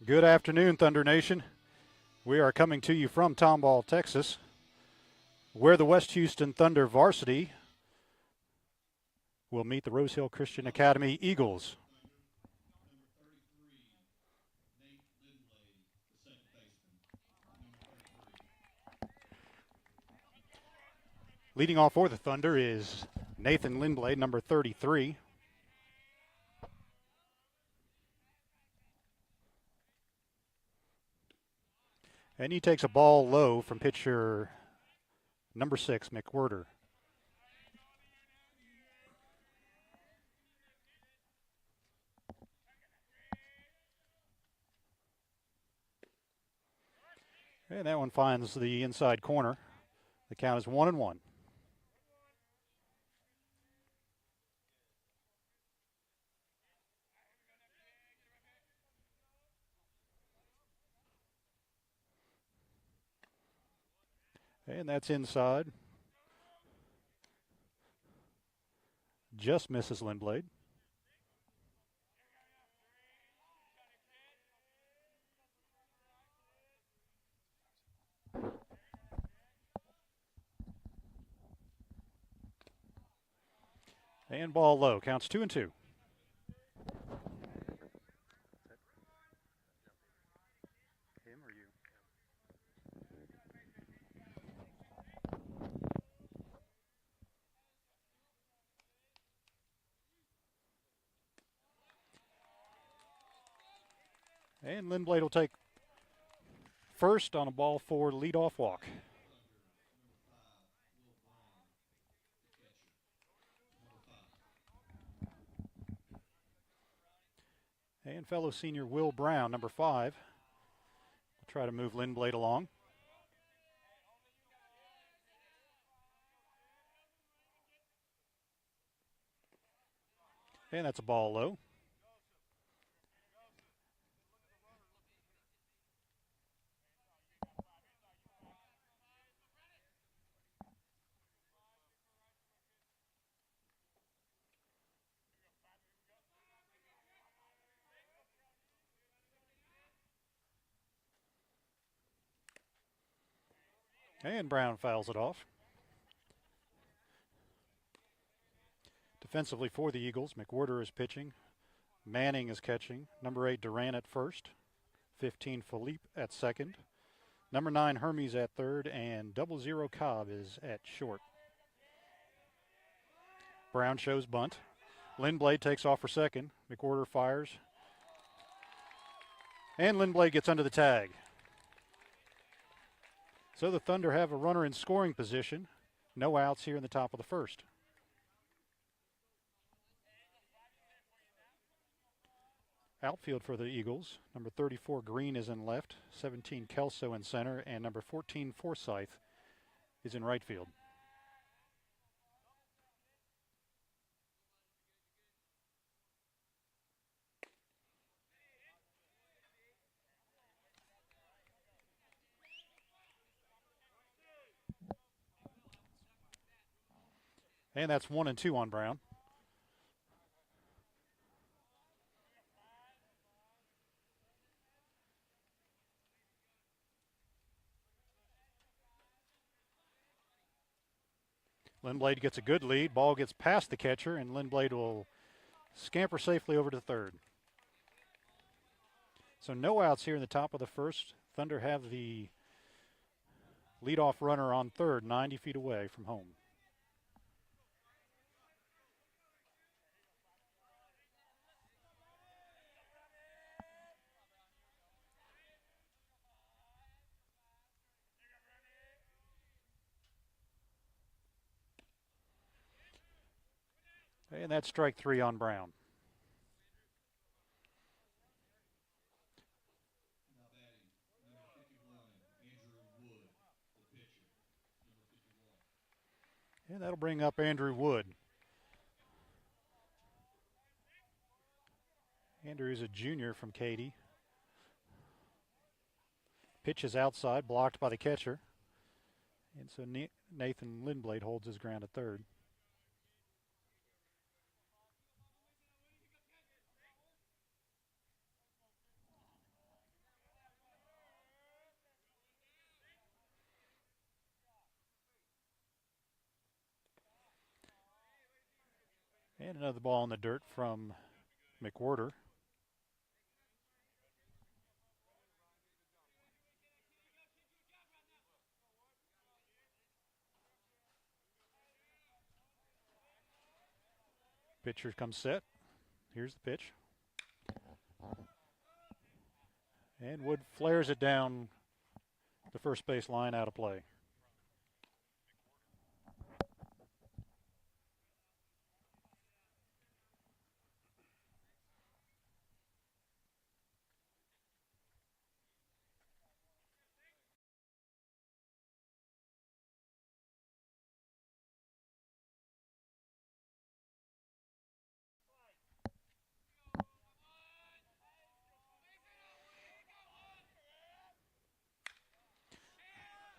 Good afternoon, Thunder Nation. We are coming to you from Tomball, Texas, where the West Houston Thunder varsity will meet the Rosehill Christian Academy Eagles. Leading off for the Thunder is Nathan Lindblade, number 33. And he takes a ball low from pitcher number 6, McWhirter. And that one finds the inside corner. The count is 1-1. And that's inside. Just misses Lindblade. And ball low. Counts 2-2. And Lindblade will take first on a ball for leadoff walk. And fellow senior Will Brown, number 5, will try to move Lindblade along. And that's a ball low. And Brown fouls it off. Defensively for the Eagles, McWhirter is pitching. Manning is catching. Number 8, Duran at first. 15, Philippe at second. Number 9, Hermes at third. And 00 Cobb is at short. Brown shows bunt. Lindblade takes off for second. McWhirter fires. And Lindblade gets under the tag. So the Thunder have a runner in scoring position. No outs here in the top of the first. Outfield for the Eagles. Number 34, Green, is in left. 17, Kelso in center. And number 14, Forsyth, is in right field. And that's 1-2 on Brown. Lindblade gets a good lead. Ball gets past the catcher, and Lindblade will scamper safely over to third. So no outs here in the top of the first. Thunder have the leadoff runner on third, 90 feet away from home. And that's strike 3 on Brown. And that'll bring up Andrew Wood. Andrew is a junior from Katy. Pitch is outside, blocked by the catcher. And so Nathan Lindblade holds his ground at third. And another ball in the dirt from McWhorter. Pitcher comes set. Here's the pitch. And Wood flares it down the first base line, out of play.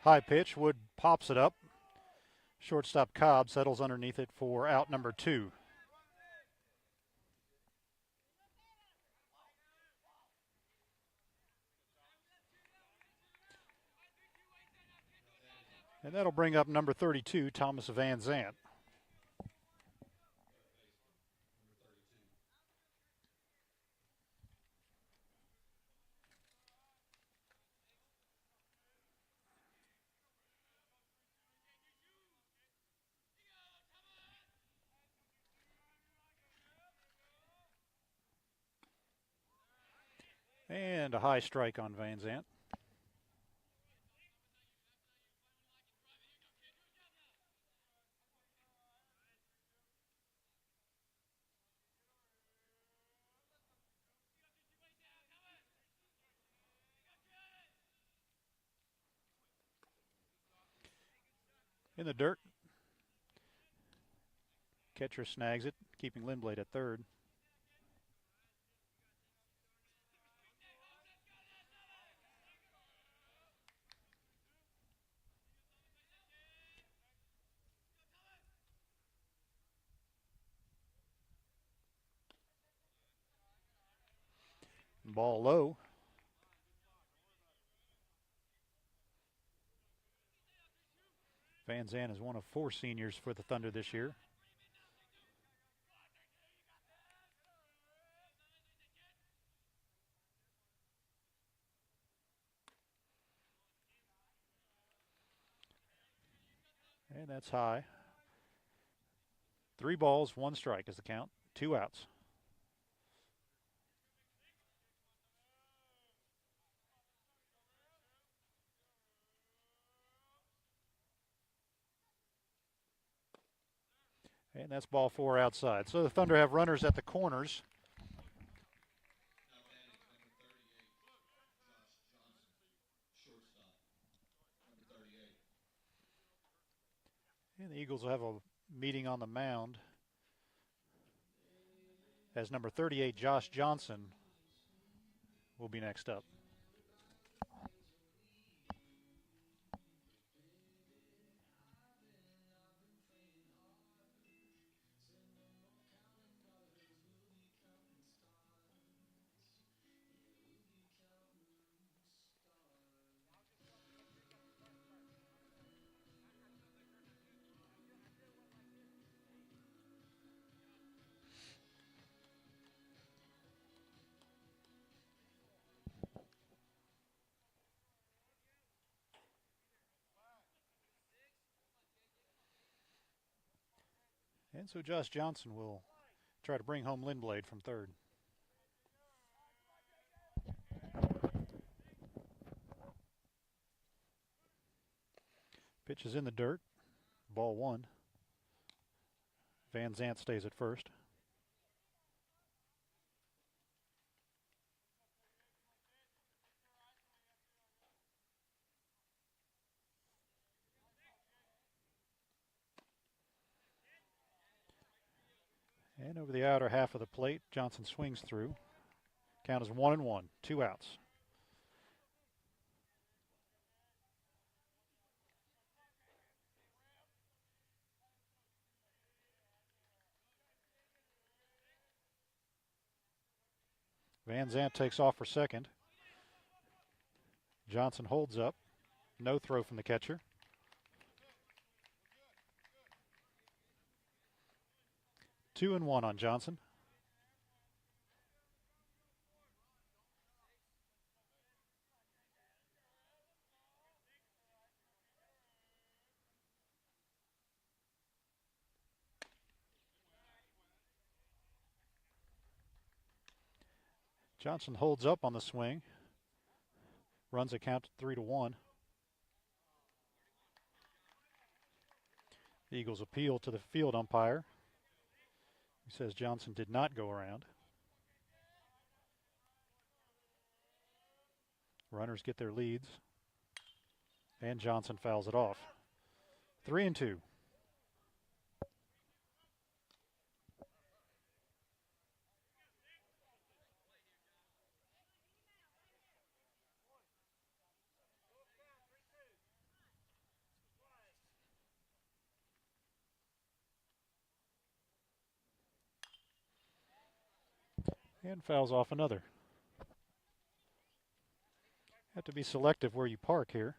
High pitch. Wood pops it up. Shortstop Cobb settles underneath it for out number 2. And that'll bring up number 32, Thomas Van Zant. And a high strike on Van Zant. In the dirt. Catcher snags it, keeping Lindblad at third. Ball low. Van Zant is one of 4 seniors for the Thunder this year. And that's high. 3 balls, 1 strike is the count. 2 outs. And that's ball 4 outside. So the Thunder have runners at the corners. And the Eagles will have a meeting on the mound as number 38, Josh Johnson, will be next up. And so Josh Johnson will try to bring home Lindblad from third. Pitch is in the dirt. Ball 1. Van Zant stays at first. And over the outer half of the plate, Johnson swings through. Count is 1-1, 2 outs. Van Zant takes off for second. Johnson holds up. No throw from the catcher. 2-1 on Johnson. Johnson holds up on the swing. Runs a count to 3-1. The Eagles appeal to the field umpire. He says Johnson did not go around. Runners get their leads. And Johnson fouls it off. 3-2. And fouls off another. Have to be selective where you park here.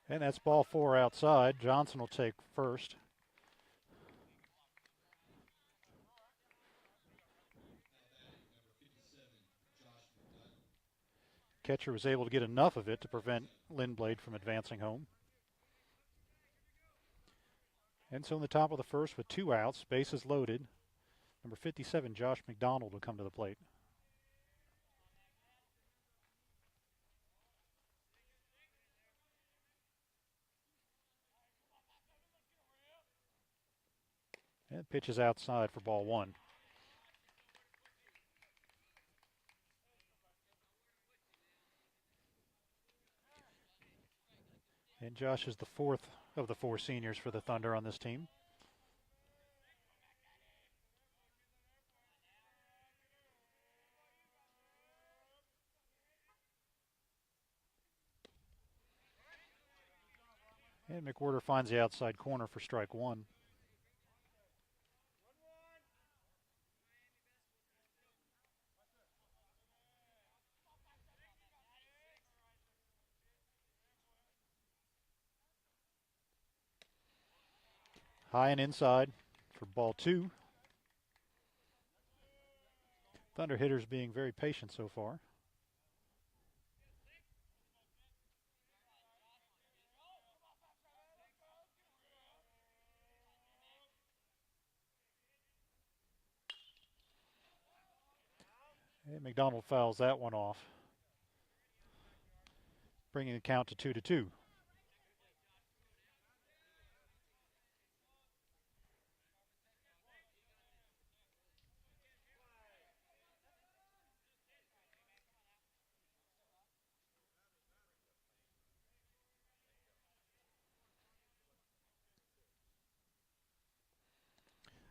And that's ball 4 outside. Johnson will take first. Catcher was able to get enough of it to prevent Lindblad from advancing home. And so in the top of the first with 2 outs, bases loaded, number 57, Josh McDonald, will come to the plate. And pitches outside for ball 1. And Josh is the 4th of the 4 seniors for the Thunder on this team. And McWhorter finds the outside corner for strike 1. High and inside for ball 2. Thunder hitters being very patient so far. And McDonald fouls that one off, bringing the count to 2-2.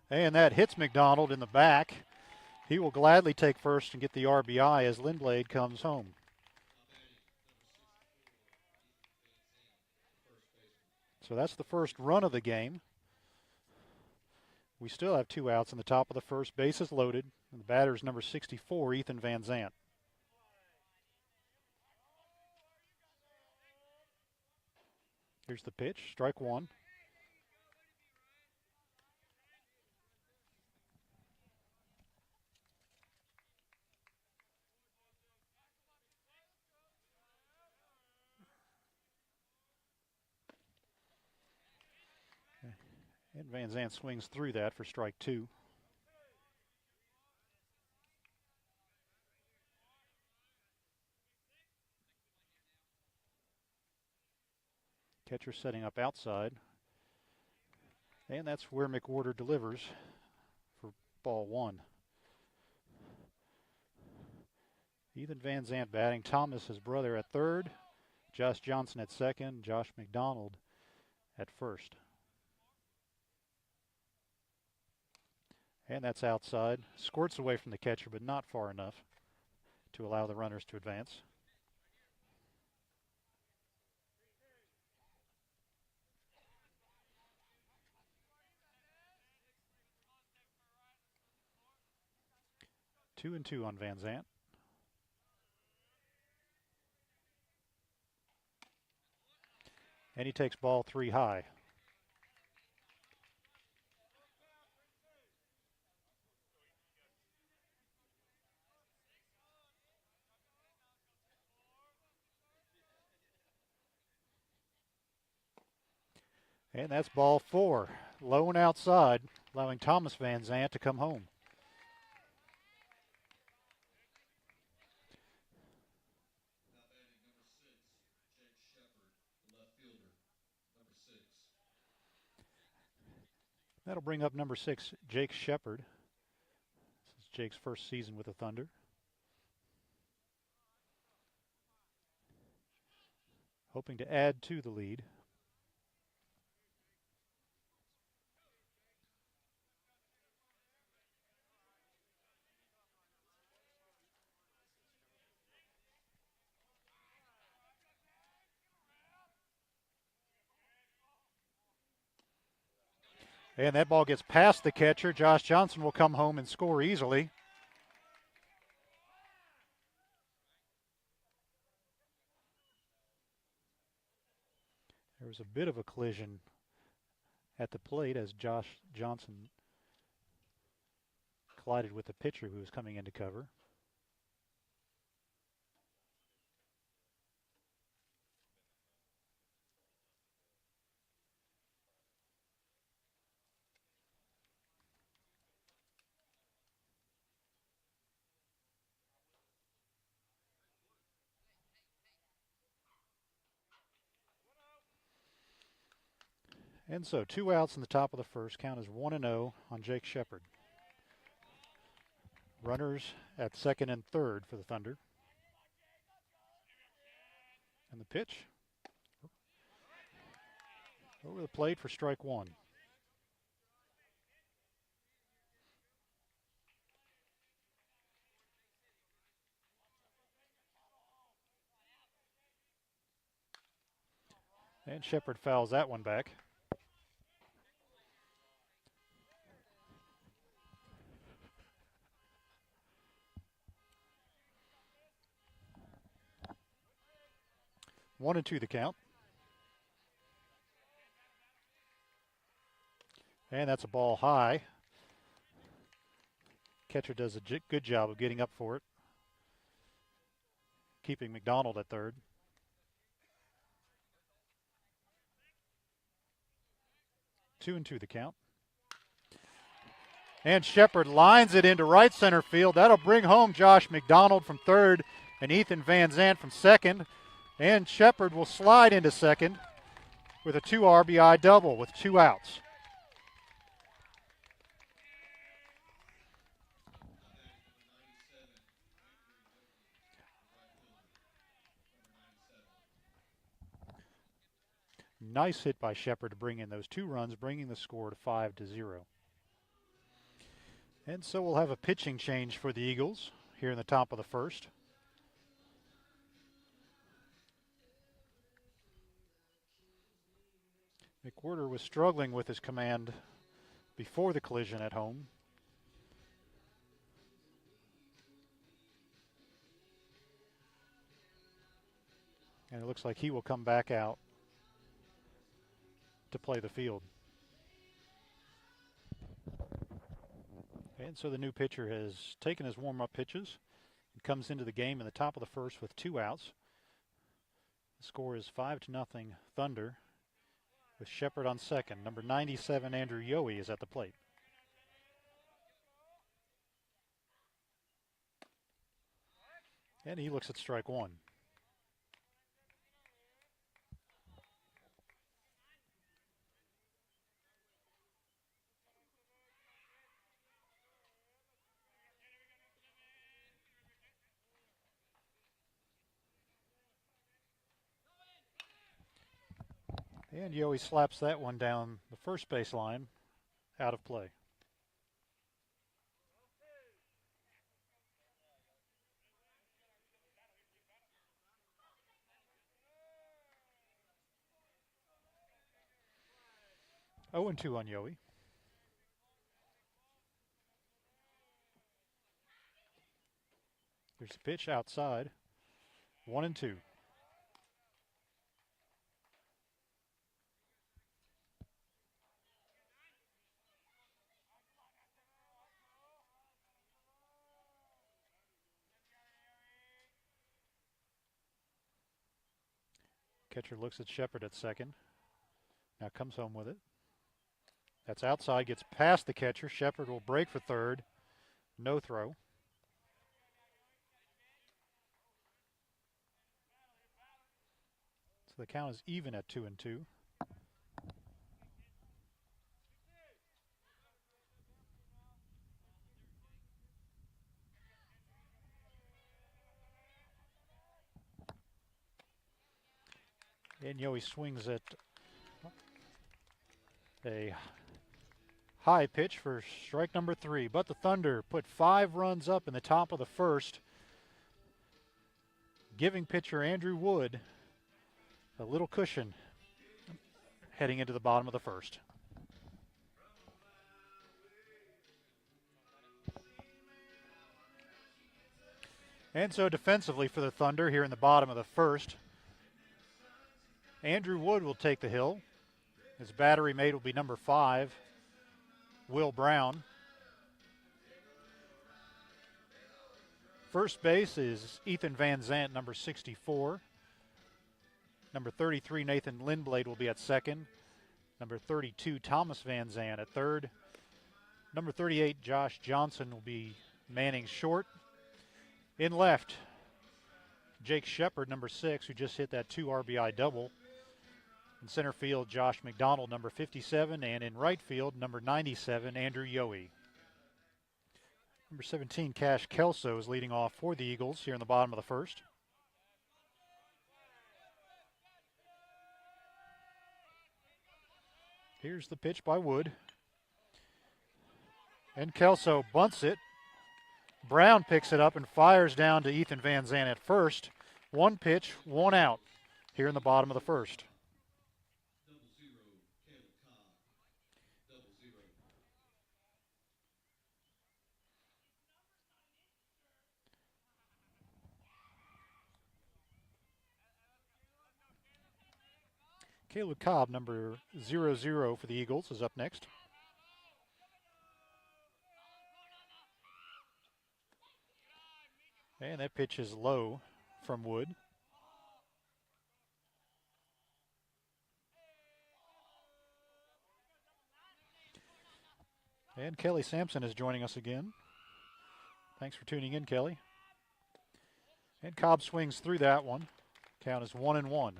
And that hits McDonald in the back. He will gladly take first and get the RBI as Lindblad comes home. So that's the first run of the game. We still have 2 outs in the top of the first. Bases loaded. And the batter is number 64, Ethan Van Zandt. Here's the pitch, strike 1. And Van Zandt swings through that for strike 2. Catcher setting up outside. And that's where McWhorter delivers for ball 1. Ethan Van Zandt batting. Thomas, his brother, at third. Josh Johnson at second. Josh McDonald at first. And that's outside. Squirts away from the catcher, but not far enough to allow the runners to advance. 2-2 on Van Zant. And he takes ball 3 high. And that's ball 4. Low and outside, allowing Thomas Van Zant to come home. That'll bring up number 6, Jake Shepard. This is Jake's first season with the Thunder. Hoping to add to the lead. And that ball gets past the catcher. Josh Johnson will come home and score easily. There was a bit of a collision at the plate as Josh Johnson collided with the pitcher who was coming into cover. And so 2 outs in the top of the first. Count is 1-0 on Jake Shepard. Runners at second and third for the Thunder. And the pitch over the plate for strike 1. And Shepard fouls that one back. One and 2 the count. And that's a ball high. Catcher does a good job of getting up for it, keeping McDonald at third. Two and 2 the count. And Shepard lines it into right center field. That'll bring home Josh McDonald from third and Ethan Van Zant from second. And Shepard will slide into second with a 2 RBI double with 2 outs. Nice hit by Shepard to bring in those 2 runs, bringing the score to 5-0. And so we'll have a pitching change for the Eagles here in the top of the first. McWhirter was struggling with his command before the collision at home. And it looks like he will come back out to play the field. And so the new pitcher has taken his warm-up pitches and comes into the game in the top of the first with 2 outs. The score is 5-0 Thunder with Shepard on second. Number 97, Andrew Yohe, is at the plate. And he looks at strike 1. And Yohe slaps that one down the first base line, out of play. Oh and 2 on Yohe. Here's the pitch outside. 1-2. Catcher looks at Shepard at second. Now comes home with it. That's outside, gets past the catcher. Shepard will break for third. No throw. So the count is even at 2-2. And Yowie swings at a high pitch for strike number 3. But the Thunder put 5 runs up in the top of the first, giving pitcher Andrew Wood a little cushion heading into the bottom of the first. And so defensively for the Thunder here in the bottom of the first, Andrew Wood will take the hill. His battery mate will be number 5, Will Brown. First base is Ethan Van Zandt, number 64. Number 33, Nathan Lindblade, will be at second. Number 32, Thomas Van Zandt at third. Number 38, Josh Johnson, will be manning short. In left, Jake Shepard, number 6, who just hit that 2 RBI double. In center field, Josh McDonald, number 57. And in right field, number 97, Andrew Yowie. Number 17, Cash Kelso, is leading off for the Eagles here in the bottom of the first. Here's the pitch by Wood. And Kelso bunts it. Brown picks it up and fires down to Ethan Van Zandt at first. 1 pitch, 1 out here in the bottom of the first. Caleb Cobb, number 00 for the Eagles, is up next. And that pitch is low from Wood. And Kelly Sampson is joining us again. Thanks for tuning in, Kelly. And Cobb swings through that one. Count is 1-1.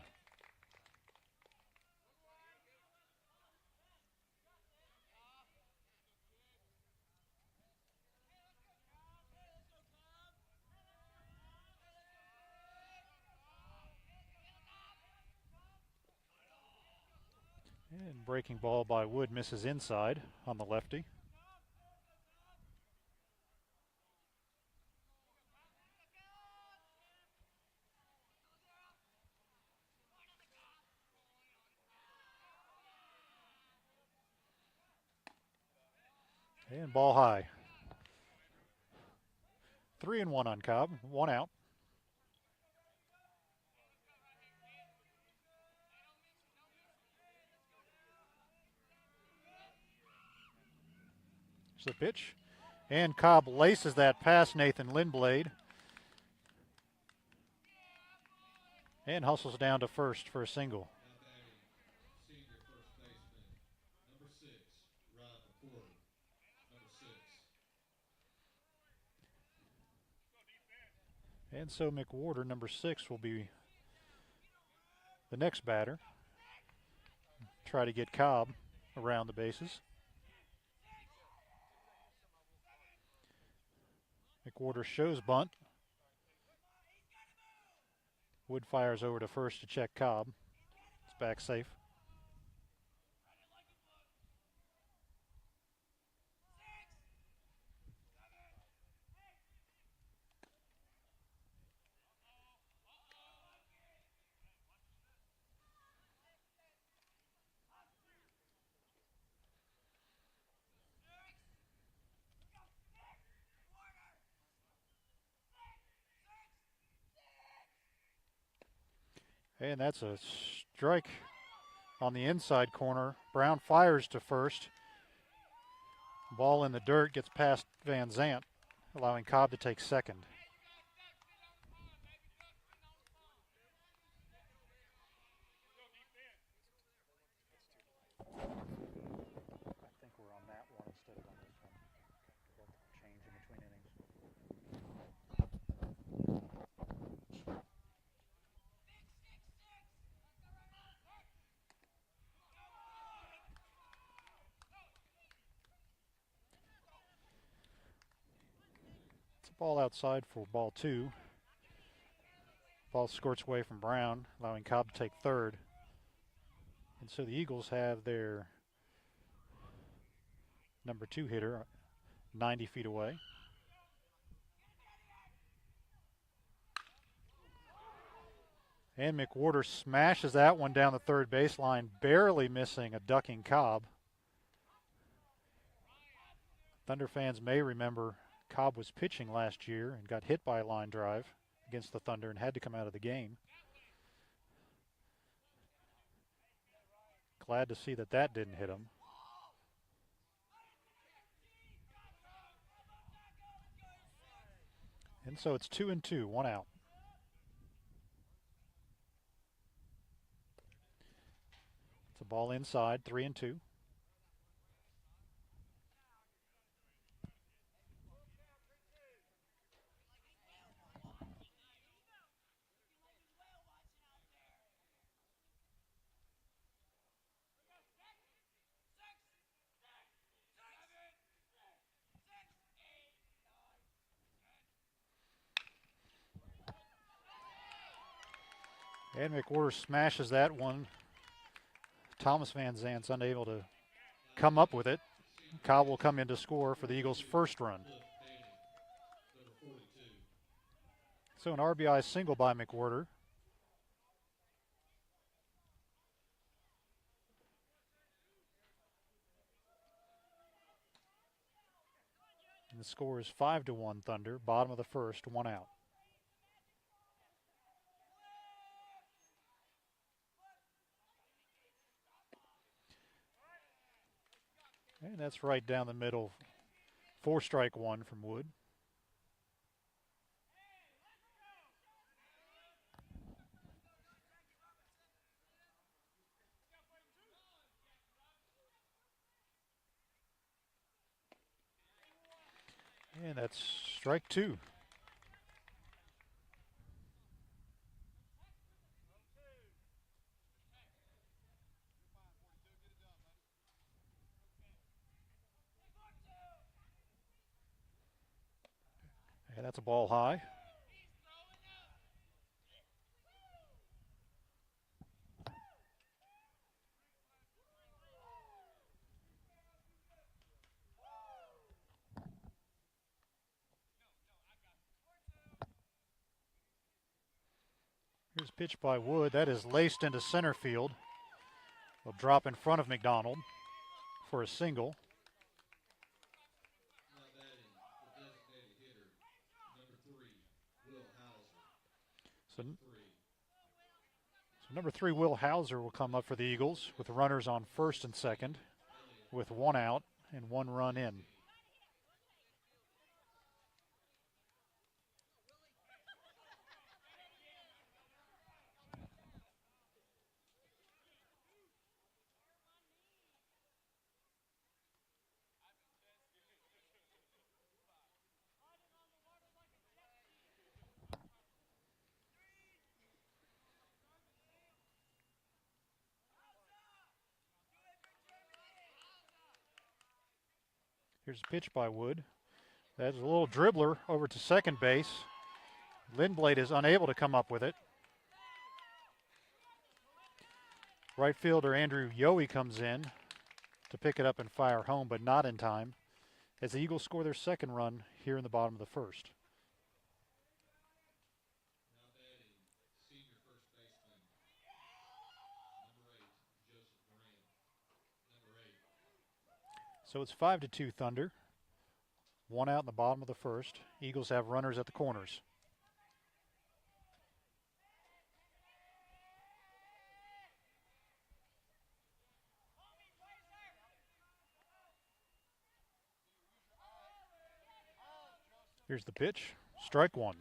And breaking ball by Wood misses inside on the lefty. And ball high. 3-1 on Cobb, 1 out. The pitch, and Cobb laces that past Nathan Lindblade and hustles down to first for a single. And so McWhorter, number 6, will be the next batter. Try to get Cobb around the bases. McWhorter shows bunt. Wood fires over to first to check Cobb. It's back safe. And that's a strike on the inside corner. Brown fires to first. Ball in the dirt, gets past Van Zant, allowing Cobb to take second. I think we're on that one instead of on this one. Change in between innings. It's a ball outside for ball two. Ball squirts away from Brown, allowing Cobb to take third. And so the Eagles have their number two hitter 90 feet away. And McWhorter smashes that one down the third baseline, barely missing a ducking Cobb. Thunder fans may remember Cobb was pitching last year and got hit by a line drive against the Thunder and had to come out of the game. Glad to see that that didn't hit him. And so it's 2-2, 1 out. It's a ball inside, 3-2. And McWhorter smashes that one. Thomas Van Zant's unable to come up with it. Cobb will come in to score for the Eagles' first run. So an RBI single by McWhorter. And the score is 5-1 Thunder. Bottom of the first, 1 out. And that's right down the middle. 4-strike one from Wood. And that's strike two. And that's a ball high. Here's a pitch by Wood. That is laced into center field. Will drop in front of McDonald for a single. So number three, Will Hauser, will come up for the Eagles with runners on first and second with 1 out and 1 run in. Here's a pitch by Wood. That's a little dribbler over to second base. Lindblad is unable to come up with it. Right fielder Andrew Yohe comes in to pick it up and fire home, but not in time, as the Eagles score their second run here in the bottom of the first. So it's 5-2 Thunder. 1 out in the bottom of the first. Eagles have runners at the corners. Here's the pitch. Strike one.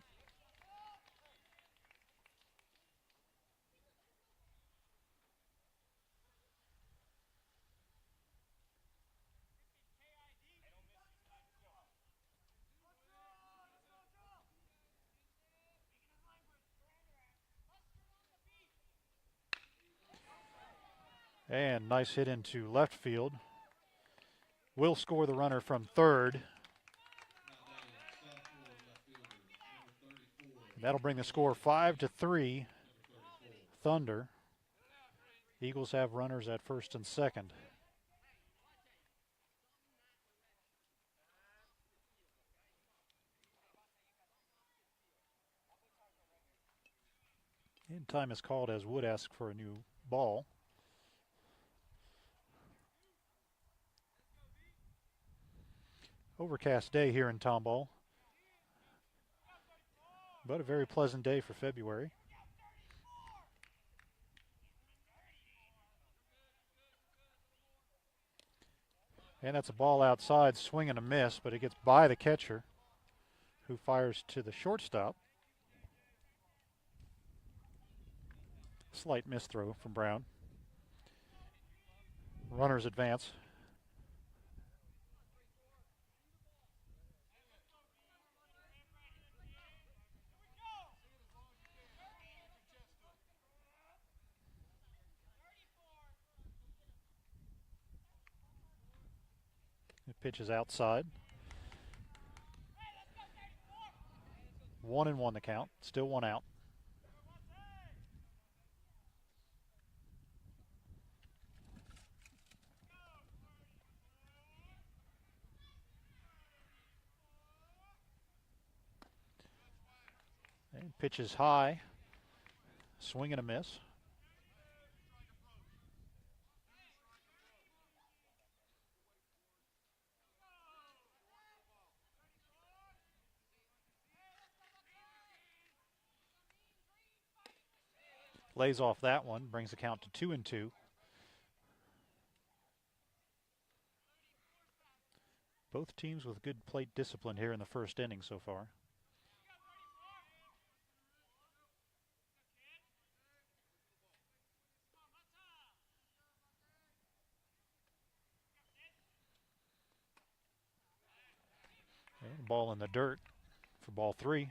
And nice hit into left field. Will score the runner from third. That'll bring the score 5-3. Thunder. Eagles have runners at first and second. And time is called as Wood asks for a new ball. Overcast day here in Tomball, but a very pleasant day for February. And that's a ball outside, swing and a miss, but it gets by the catcher, who fires to the shortstop. Slight misthrow from Brown. Runners advance. The pitch is outside. 1-1 the count. Still one out. And pitch is high. Swing and a miss. Lays off that one, brings the count to 2-2. Both teams with good plate discipline here in the first inning so far. And ball in the dirt for ball three.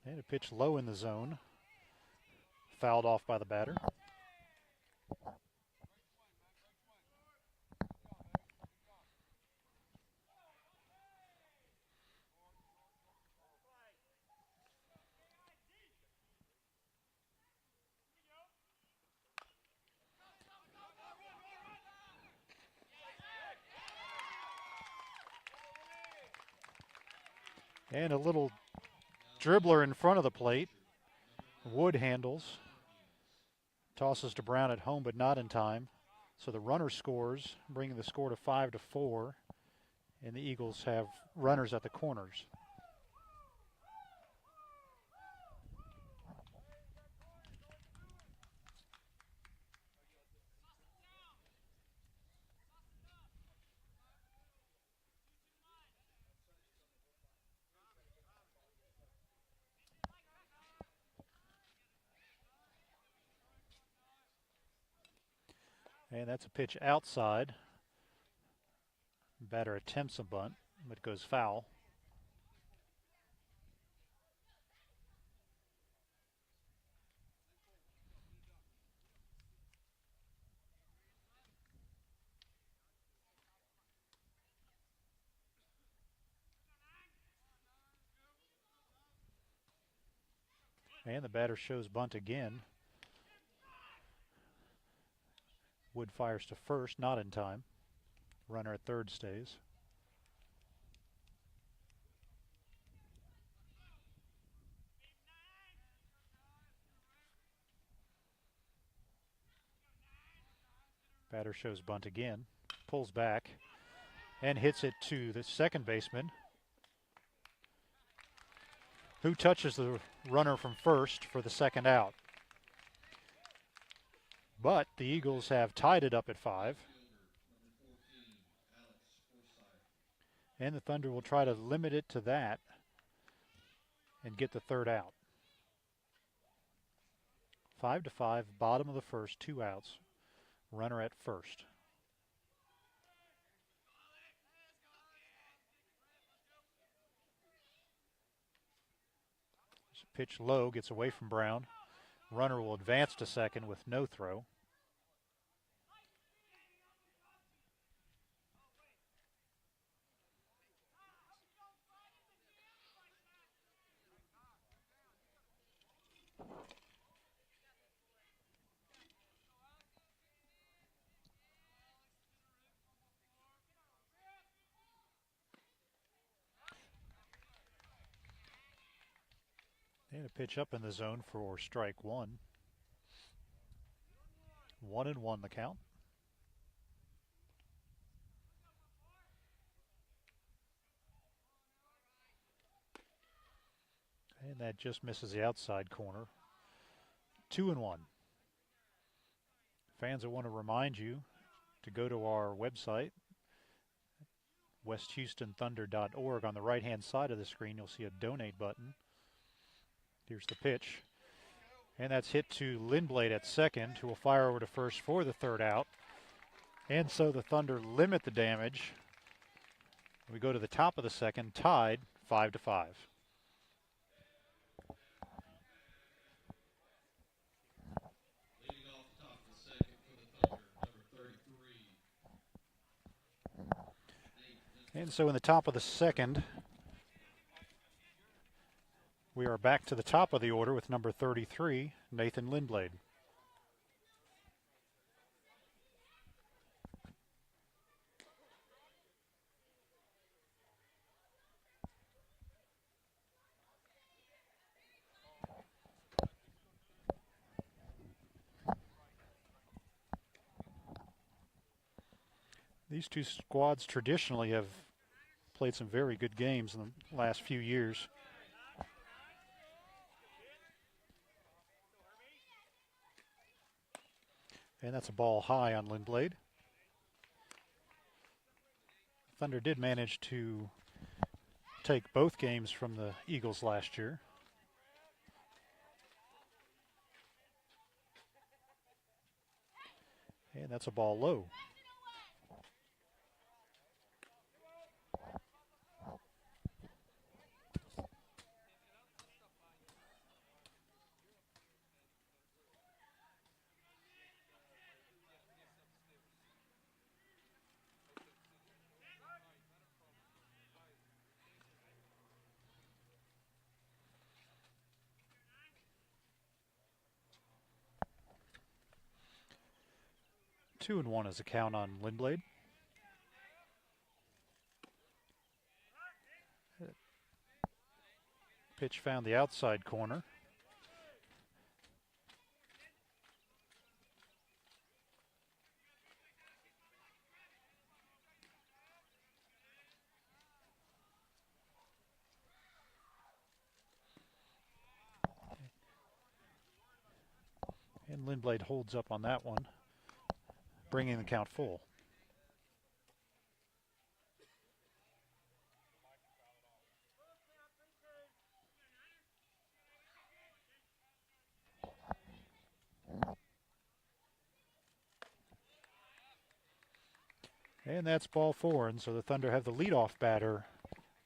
And a pitch low in the zone. Fouled off by the batter. And a little dribbler in front of the plate. Wood handles. Tosses to Brown at home, but not in time. So the runner scores, bringing the score to 5-4. And the Eagles have runners at the corners. And that's a pitch outside. Batter attempts a bunt, but goes foul. And the batter shows bunt again. Wood fires to first, not in time. Runner at third stays. Batter shows bunt again. pulls back and hits it to the second baseman, who touches the runner from first for the second out. But the Eagles have tied it up at 5. And the Thunder will try to limit it to that and get the third out. 5-5, bottom of the first, 2 outs. Runner at first. Pitch low, gets away from Brown. Runner will advance to second with no throw. And a pitch up in the zone for strike 1. 1-1 the count. And that just misses the outside corner. 2-1. Fans, I want to remind you to go to our website, westhoustonthunder.org. On the right-hand side of the screen, you'll see a donate button. Here's the pitch. And that's hit to Lindblad at second, who will fire over to first for the third out. And so the Thunder limit the damage. We go to the top of the second, tied 5-5. And so in the top of the second, we are back to the top of the order with number 33, Nathan Lindblad. These two squads traditionally have played some very good games in the last few years. And that's a ball high on Lindblad. Thunder did manage to take both games from the Eagles last year. And that's a ball low. Two and one is a count on Lindblad. Pitch found the outside corner. And Lindblad holds up on that one, bringing the count full. And that's ball four, and so the Thunder have the leadoff batter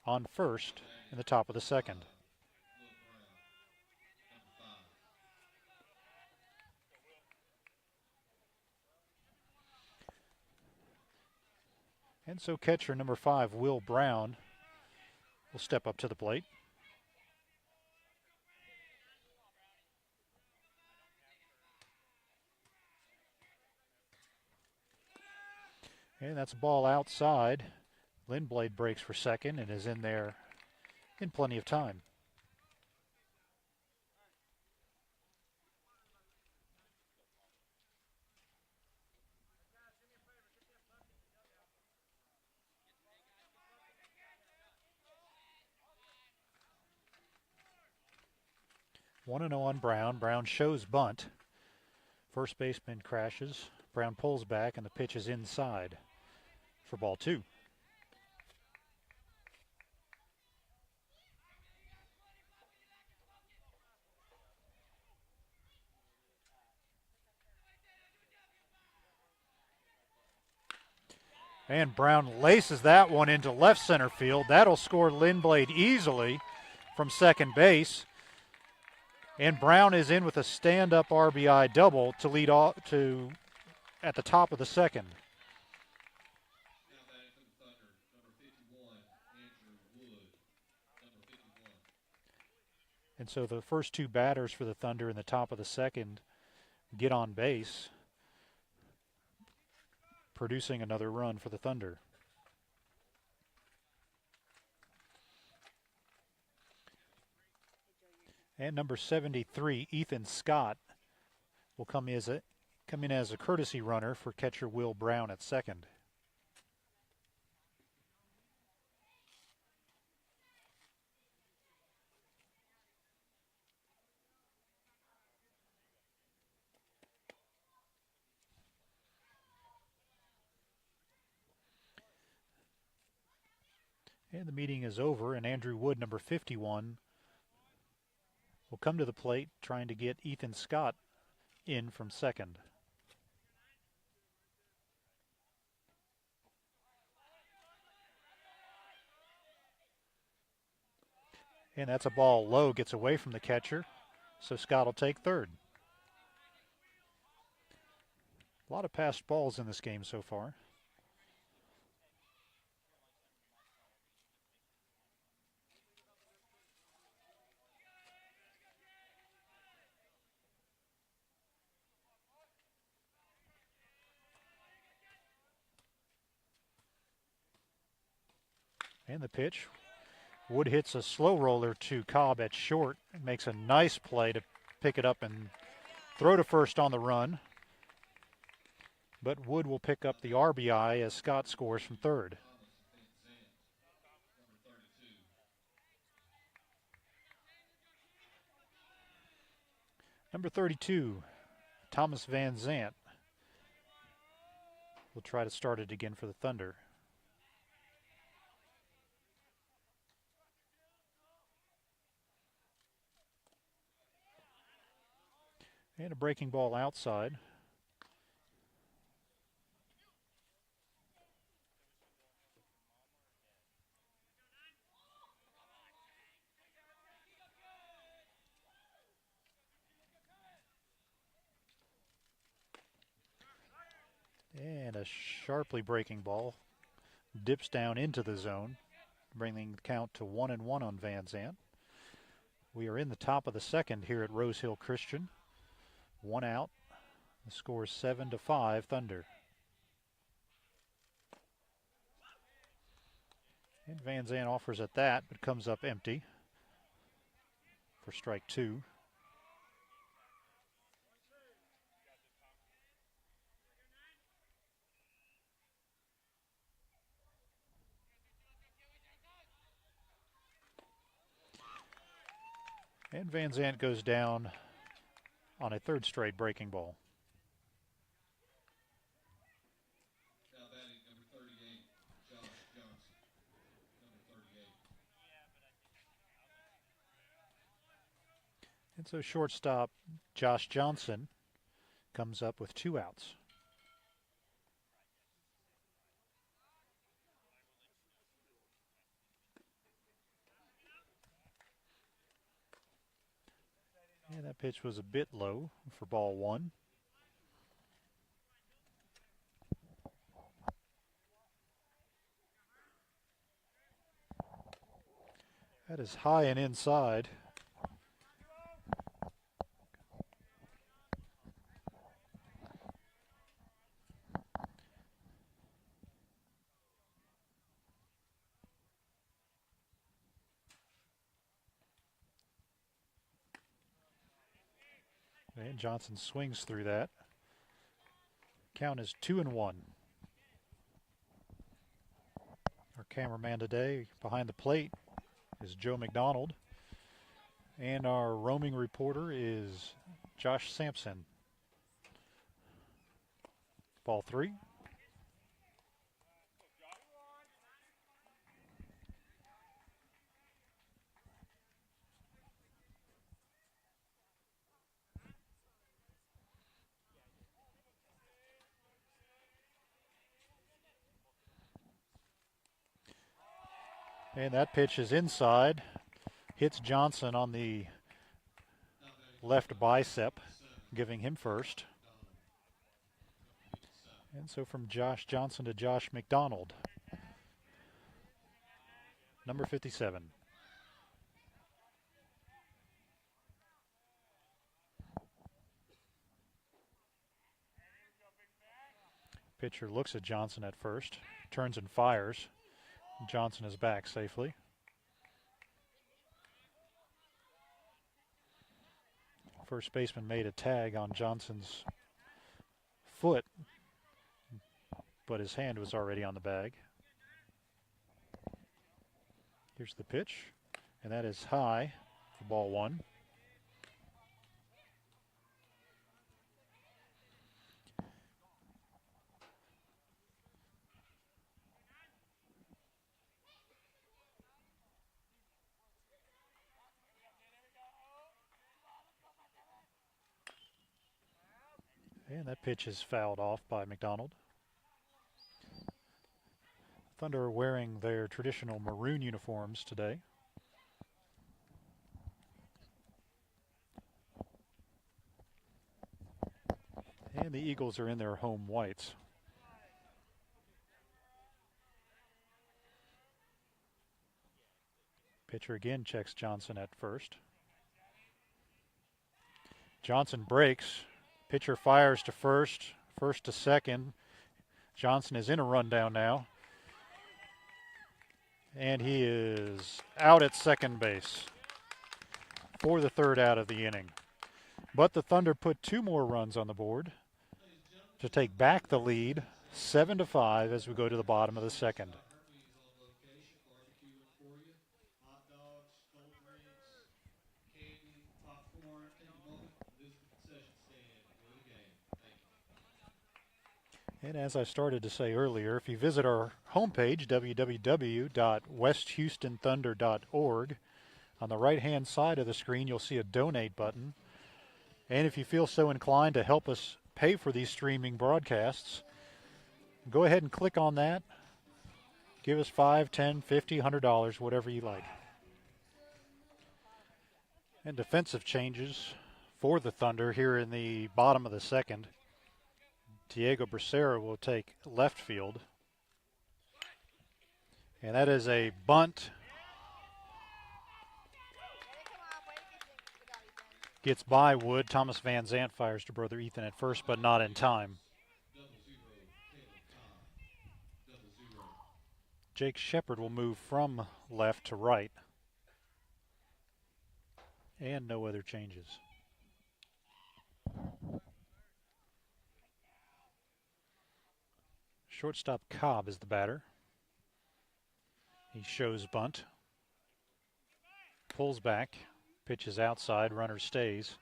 on first in the top of the second. And so catcher number 5, Will Brown, will step up to the plate. And that's a ball outside. Lindblad breaks for second and is in there in plenty of time. 1-0 on Brown. Brown shows bunt. First baseman crashes. Brown pulls back, and the pitch is inside for ball 2. And Brown laces that one into left center field. That'll score Lindblad easily from second base. And Brown is in with a stand-up RBI double to lead off to at the top of the second. And so the first 2 batters for the Thunder in the top of the second get on base, producing another run for the Thunder. And number 73, Ethan Scott, will come in as a courtesy runner for catcher Will Brown at second. And the meeting is over, and Andrew Wood, number 51, will come to the plate trying to get Ethan Scott in from second. And that's a ball low, gets away from the catcher, so Scott will take third. A lot of passed balls in this game so far. And the pitch. Wood hits a slow roller to Cobb at short and makes a nice play to pick it up and throw to first on the run. But Wood will pick up the RBI as Scott scores from third. Number 32, Thomas Van Zant, will try to start it again for the Thunder. And a breaking ball outside. And a sharply breaking ball dips down into the zone, bringing the count to 1-1 on Van Zant. We are in the top of the second here at Rosehill Christian. 1 out. The score is 7-5 Thunder. And Van Zant offers at that, but comes up empty for strike 2. And Van Zant goes down on a third straight breaking ball. Now batting number 38, Josh Johnson. Number 38. And so shortstop Josh Johnson comes up with 2 outs. And that pitch was a bit low for ball 1. That is high and inside. And Johnson swings through that. Count is 2-1. Our cameraman today behind the plate is Joe McDonald. And our roaming reporter is Josh Sampson. Ball 3. And that pitch is inside. Hits Johnson on the left bicep, giving him first. And so from Josh Johnson to Josh McDonald, number 57. Pitcher looks at Johnson at first, turns and fires. Johnson is back safely. First baseman made a tag on Johnson's foot, but his hand was already on the bag. Here's the pitch, and that is high for ball 1. And that pitch is fouled off by McDonald. Thunder are wearing their traditional maroon uniforms today. And the Eagles are in their home whites. Pitcher again checks Johnson at first. Johnson breaks. Pitcher fires to first, first to second. Johnson is in a rundown now. And he is out at second base for the third out of the inning. But the Thunder put 2 more runs on the board to take back the lead, 7-5 as we go to the bottom of the second. And as I started to say earlier, if you visit our homepage, www.westhoustonthunder.org, on the right-hand side of the screen, you'll see a donate button. And if you feel so inclined to help us pay for these streaming broadcasts, go ahead and click on that. Give us $5, $10, $50, $100, whatever you like. And defensive changes for the Thunder here in the bottom of the second. Diego Bracero will take left field. And that is a bunt. Gets by Wood. Thomas Van Zandt fires to brother Ethan at first, but not in time. Jake Shepard will move from left to right. And no other changes. Shortstop Cobb is the batter. He shows bunt. Pulls back. Pitches outside. Runner stays.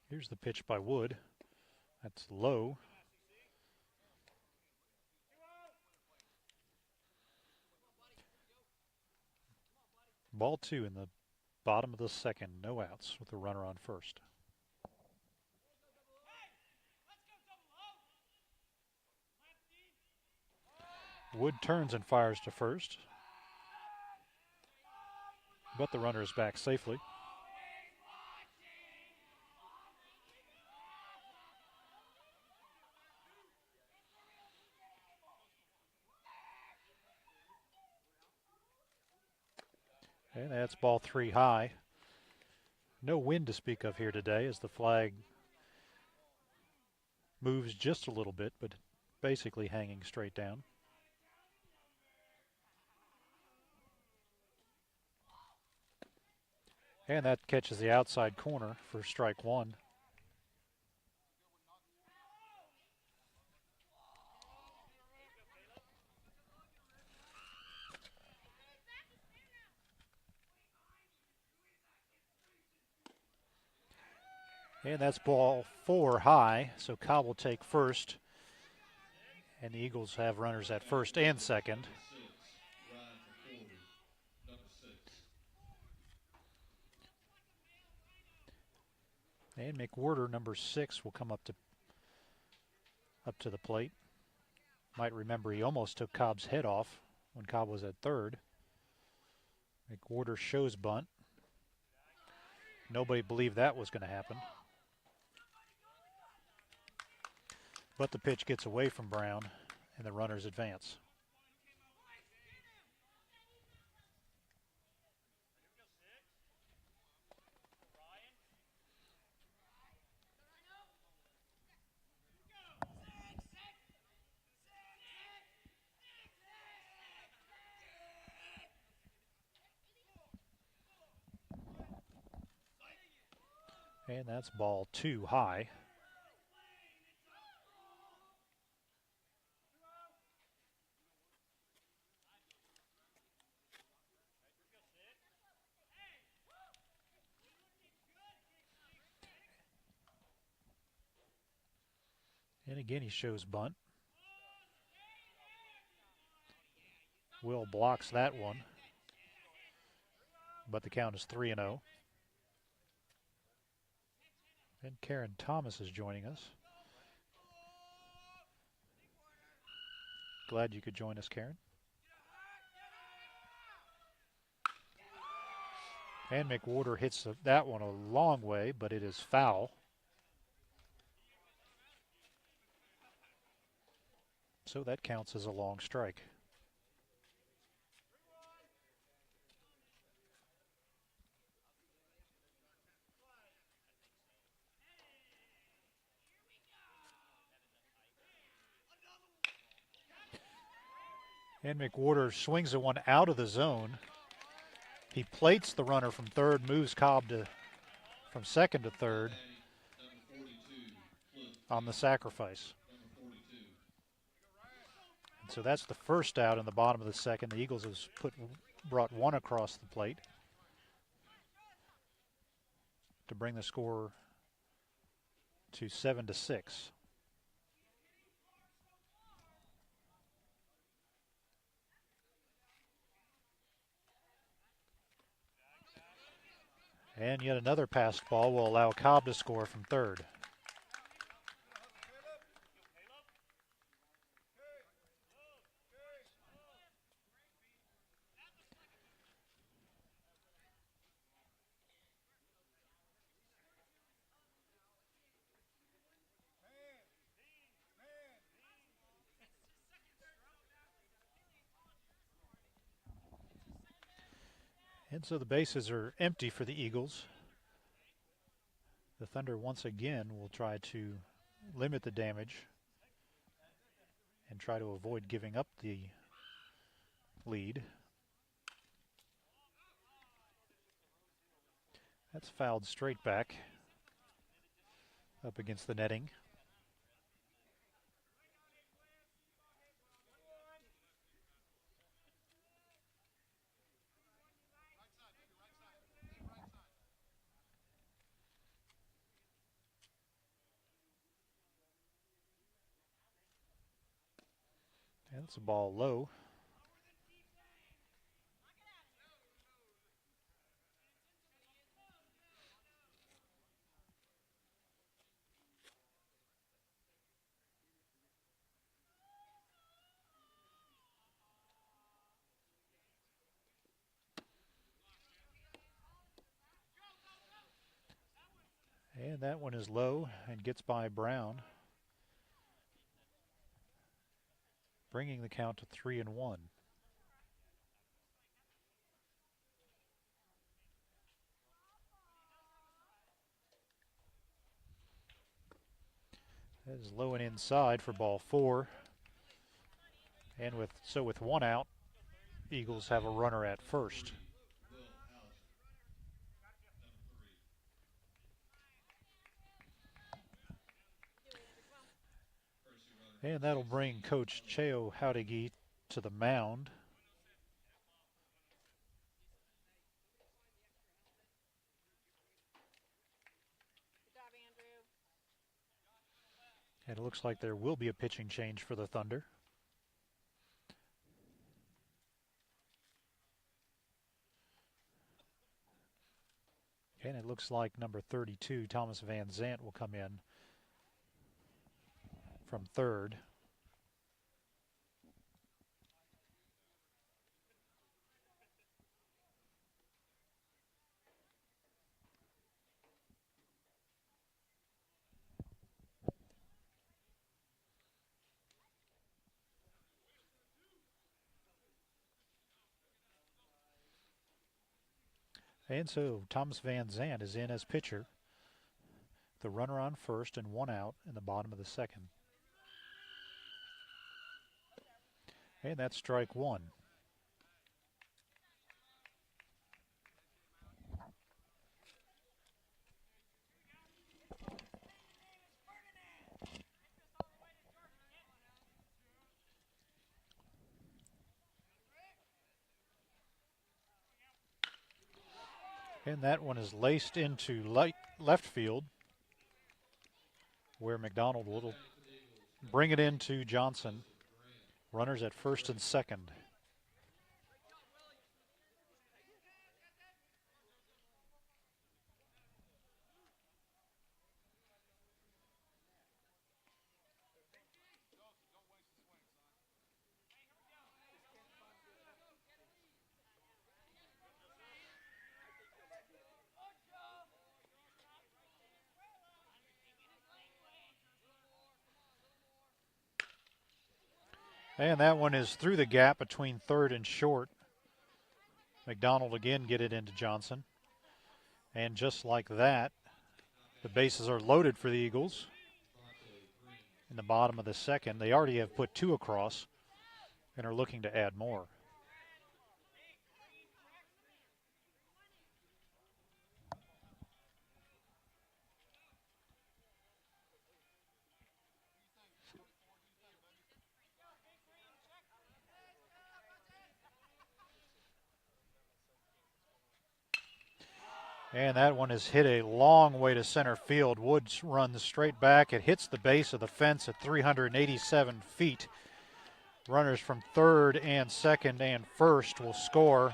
Here's the pitch by Wood. That's low. Ball 2 in the bottom of the second. No outs with the runner on first. Wood turns and fires to first. But the runner is back safely. And that's ball 3 high. No wind to speak of here today as the flag moves just a little bit, but basically hanging straight down. And that catches the outside corner for strike one. And that's ball 4 high, so Cobb will take first. And the Eagles have runners at first and second. And McWhorter, number 6, will come up to the plate. Might remember he almost took Cobb's head off when Cobb was at third. McWhorter shows bunt. Nobody believed that was going to happen. But the pitch gets away from Brown, and the runners advance. And that's ball 2 high. And again, he shows bunt. Will blocks that one. But the count is 3-0. And Karen Thomas is joining us. Glad you could join us, Karen. And McWhorter hits that one a long way, but it is foul. So that counts as a long strike. And McWhorter swings the one out of the zone. He plates the runner from third, moves Cobb from second to third on the sacrifice. And so that's the first out in the bottom of the second. The Eagles has brought one across the plate to bring the score to 7-6. And yet another passed ball will allow Cobb to score from third. And so the bases are empty for the Eagles. The Thunder once again will try to limit the damage and try to avoid giving up the lead. That's fouled straight back up against the netting. And it's a ball low. And that one is low and gets by Brown, bringing the count to 3-1. That is low and inside for ball 4. And with one out, Eagles have a runner at first. And that'll bring Coach Cheo Howdigi to the mound. And it looks like there will be a pitching change for the Thunder. And it looks like number 32, Thomas Van Zant, will come in from third. And so Thomas Van Zant is in as pitcher. The runner on first and one out in the bottom of the second. And that's strike one. And that one is laced into left field, where McDonald will bring it into Johnson. Runners at first and second. And that one is through the gap between third and short. McDonald again get it into Johnson. And just like that, the bases are loaded for the Eagles. In the bottom of the second, they already have put two across and are looking to add more. And that one is hit a long way to center field. Woods runs straight back. It hits the base of the fence at 387 feet. Runners from third and second and first will score.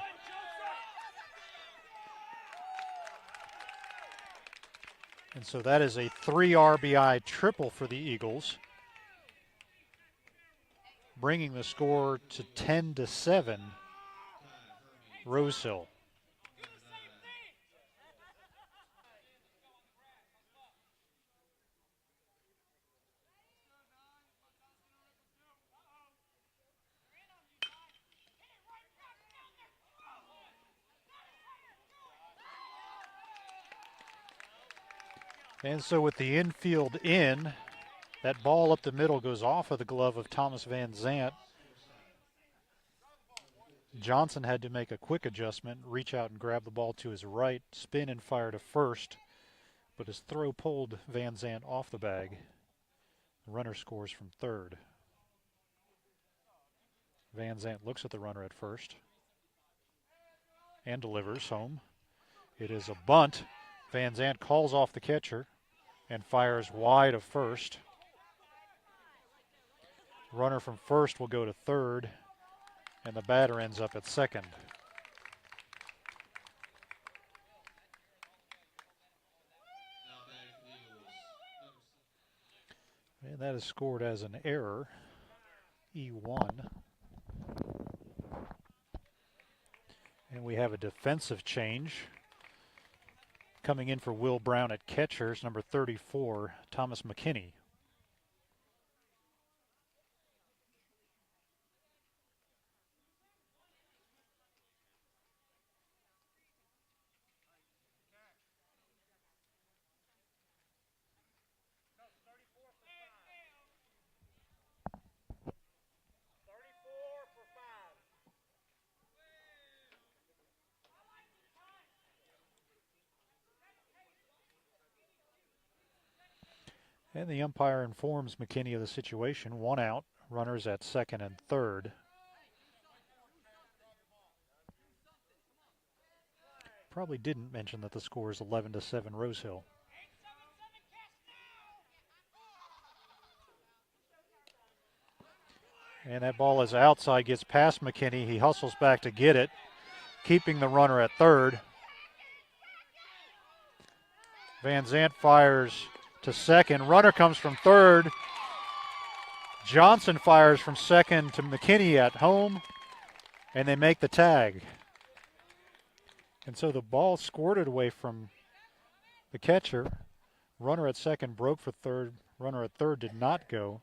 And so that is a 3 RBI triple for the Eagles, bringing the score to 10-7, Rosehill. And so with the infield in, that ball up the middle goes off of the glove of Thomas Van Zant. Johnson had to make a quick adjustment, reach out and grab the ball to his right, spin and fire to first, but his throw pulled Van Zant off the bag. The runner scores from third. Van Zant looks at the runner at first and delivers home. It is a bunt. Van Zant calls off the catcher and fires wide of first. Runner from first will go to third, and the batter ends up at second. And that is scored as an error, E1. And we have a defensive change. Coming in for Will Brown at catcher is number 34, Thomas McKinney. And the umpire informs McKinney of the situation. 1 out, runners at second and third. Probably didn't mention that the score is 11-7 Rosehill. And that ball is outside, gets past McKinney. He hustles back to get it, keeping the runner at third. Van Zandt fires to second. Runner comes from third. Johnson fires from second to McKinney at home, and they make the tag. And so the ball squirted away from the catcher. Runner at second broke for third. Runner at third did not go.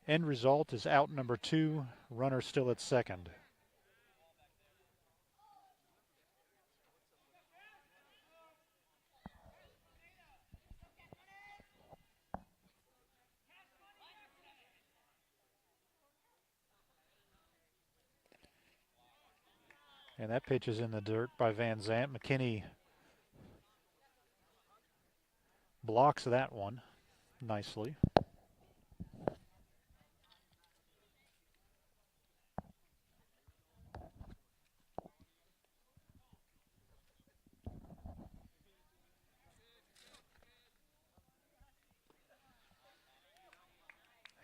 End result is out number 2. Runner still at second. And that pitch is in the dirt by Van Zandt. McKinney blocks that one nicely.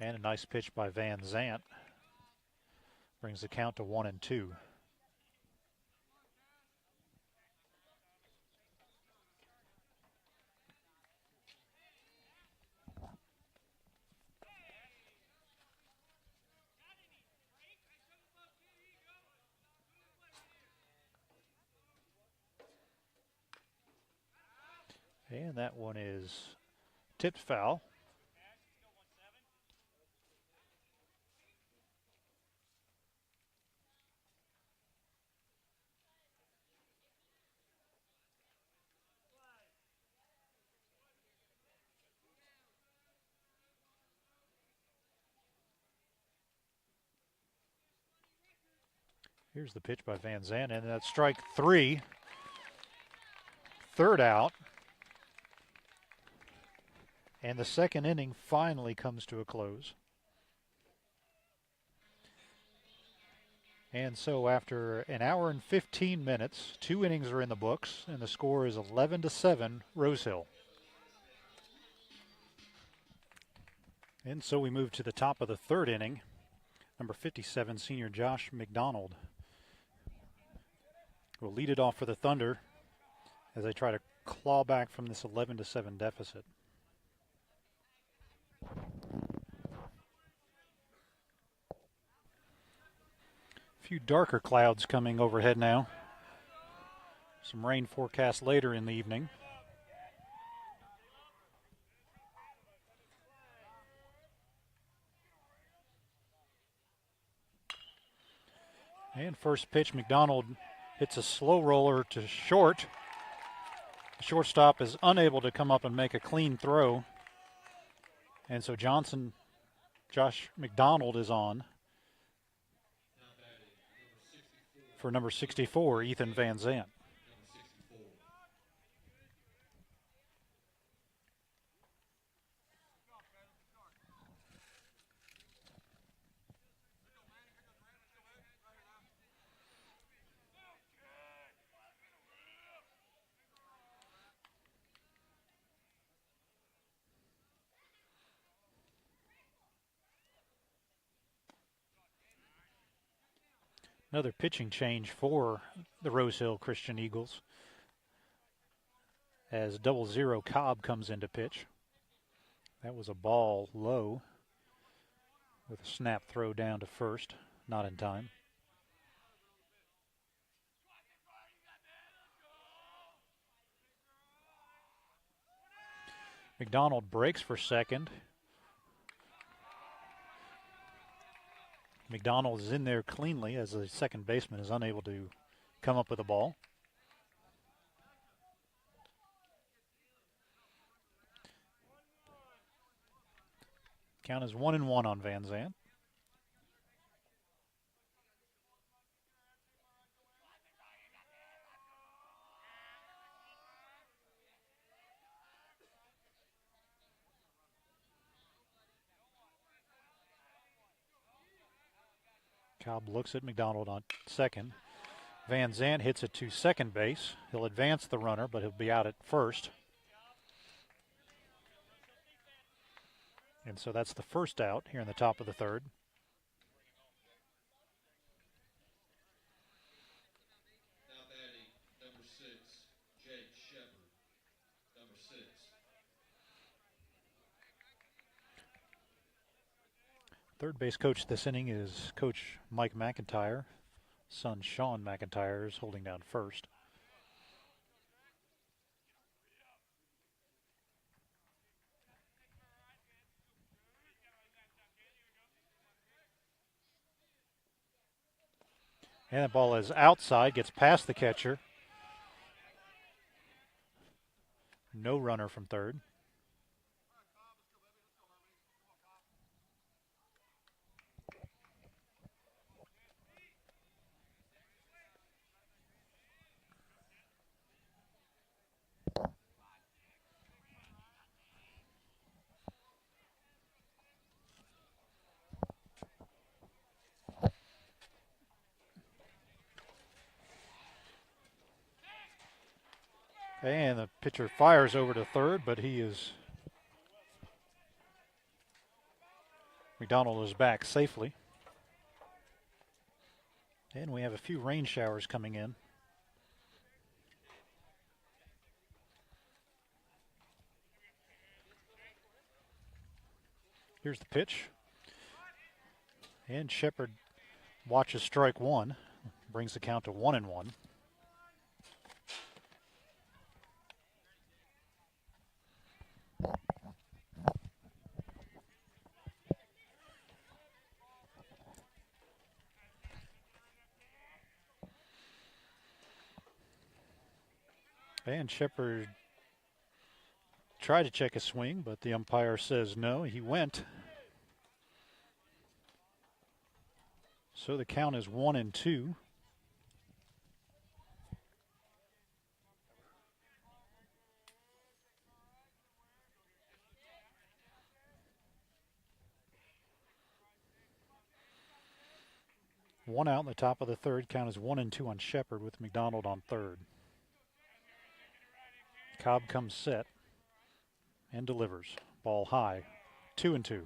And a nice pitch by Van Zandt. Brings the count to 1-2. And that one is tipped foul. Here's the pitch by Van Zandt, and that's strike 3. Third out. And the second inning finally comes to a close. And so after an hour and 15 minutes, 2 innings are in the books, and the score is 11-7 Rosehill. And so we move to the top of the third inning. Number 57, senior Josh McDonald will lead it off for the Thunder as they try to claw back from this 11-7 deficit. A few darker clouds coming overhead now. Some rain forecast later in the evening. And first pitch, McDonald hits a slow roller to short. The shortstop is unable to come up and make a clean throw. And so Josh McDonald is on for number 64, Ethan Van Zandt. Another pitching change for the Rosehill Christian Eagles as 00 Cobb comes into pitch. That was a ball low with a snap throw down to first, not in time. McDonald breaks for second. McDonald is in there cleanly as the second baseman is unable to come up with a ball. Count is 1-1 on Van Zandt. Cobb looks at McDonald on second. Van Zandt hits it to second base. He'll advance the runner, but he'll be out at first. And so that's the first out here in the top of the third. Now batting, number 6, Jake Shepard. Number 6. Third base coach this inning is Coach Mike McIntyre. Son Sean McIntyre is holding down first. And the ball is outside, gets past the catcher. No runner from third. And the pitcher fires over to third, but McDonald is back safely. And we have a few rain showers coming in. Here's the pitch. And Shepard watches strike one, brings the count to 1-1. And Shepard tried to check a swing, but the umpire says no. He went. So the count is 1-2. One out in the top of the third. Count is 1-2 on Shepard with McDonald on third. Cobb comes set and delivers. Ball high. 2-2.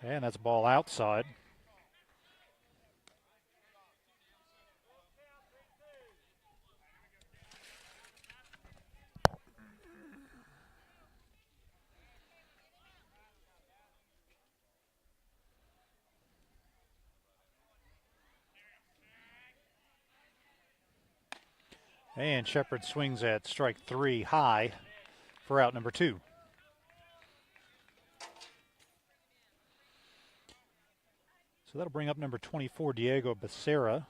And that's a ball outside. And Shepard swings at strike three high for out number 2. So that'll bring up number 24, Diego Becerra,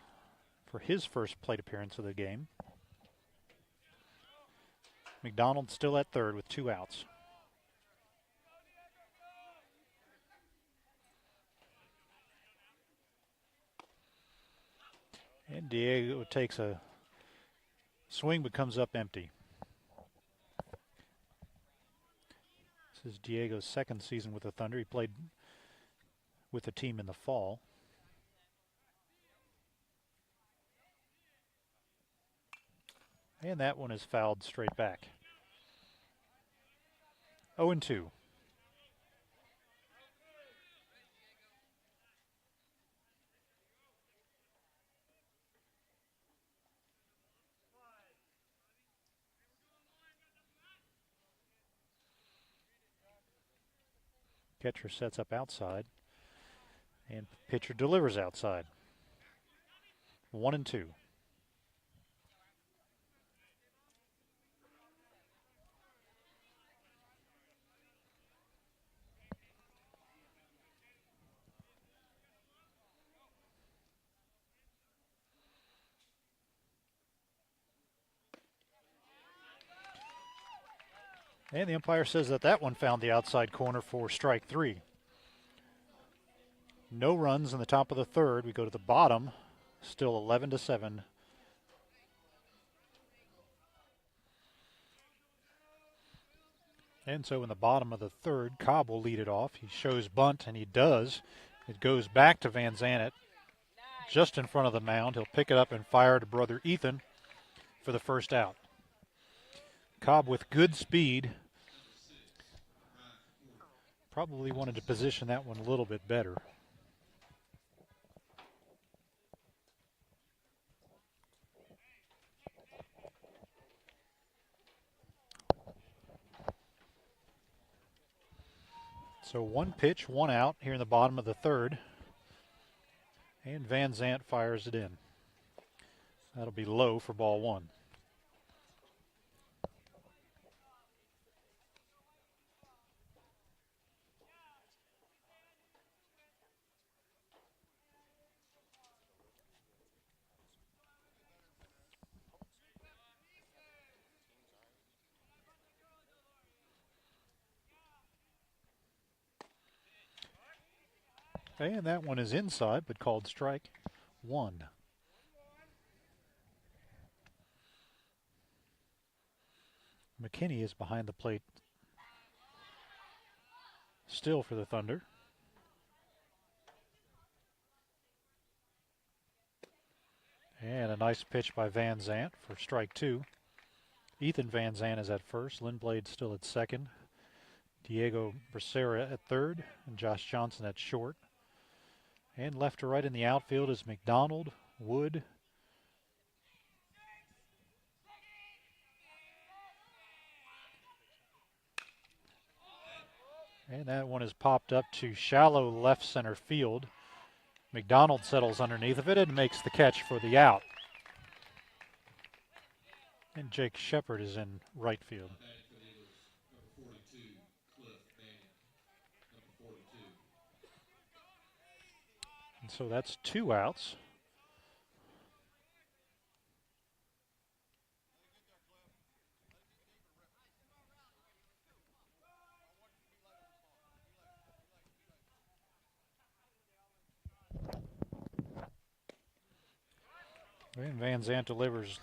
for his first plate appearance of the game. McDonald still at third with 2 outs. And Diego takes a swing but comes up empty. This is Diego's second season with the Thunder. He played with the team in the fall. And that one is fouled straight back. 0-2. Catcher sets up outside. And pitcher delivers outside. 1-2. And the umpire says that one found the outside corner for strike 3. No runs in the top of the third. We go to the bottom, still 11-7. And so in the bottom of the third, Cobb will lead it off. He shows bunt, and he does. It goes back to Van Zandt just in front of the mound. He'll pick it up and fire to brother Ethan for the first out. Cobb with good speed. Probably wanted to position that one a little bit better. So one pitch, one out here in the bottom of the third. And Van Zandt fires it in. That'll be low for ball one. And that one is inside, but called strike one. McKinney is behind the plate still for the Thunder. And a nice pitch by Van Zandt for strike two. Ethan Van Zandt is at first. Lindblad still at second. Diego Bracera at third. And Josh Johnson at short. And left to right in the outfield is McDonald, Wood. And that one is popped up to shallow left center field. McDonald settles underneath of it and makes the catch for the out. And Jake Shepard is in right field. And so that's two outs. And Van Zandt delivers,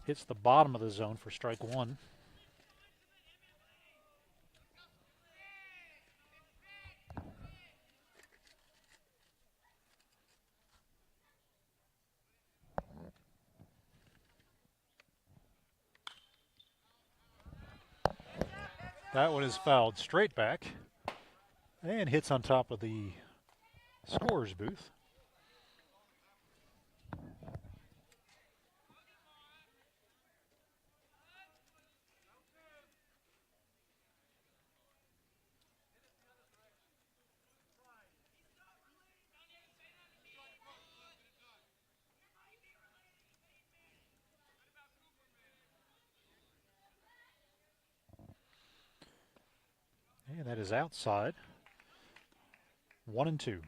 hits the bottom of the zone for strike one. That one is fouled straight back and hits on top of the scorer's booth. And that is outside. 1-2.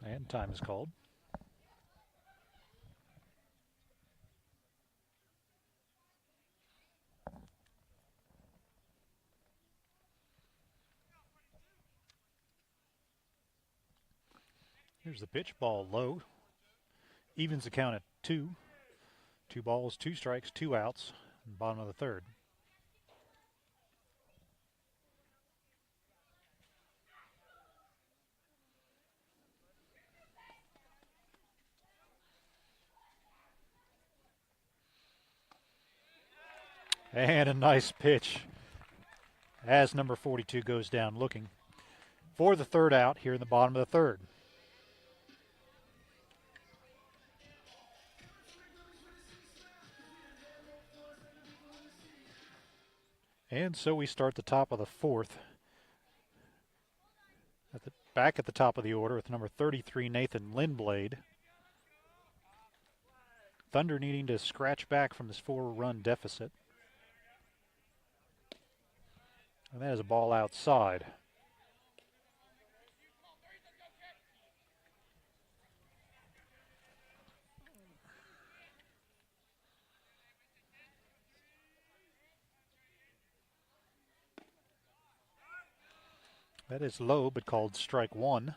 And time is called. Here's the pitch, ball low. Evens the count at 2. 2 balls, 2 strikes, 2 outs, bottom of the third. And a nice pitch as number 42 goes down looking for the third out here in the bottom of the third. And so we start the top of the fourth. Back at the top of the order with number 33, Nathan Lindblad. Thunder needing to scratch back from this 4-run deficit. And that is a ball outside. That is low, but called strike one.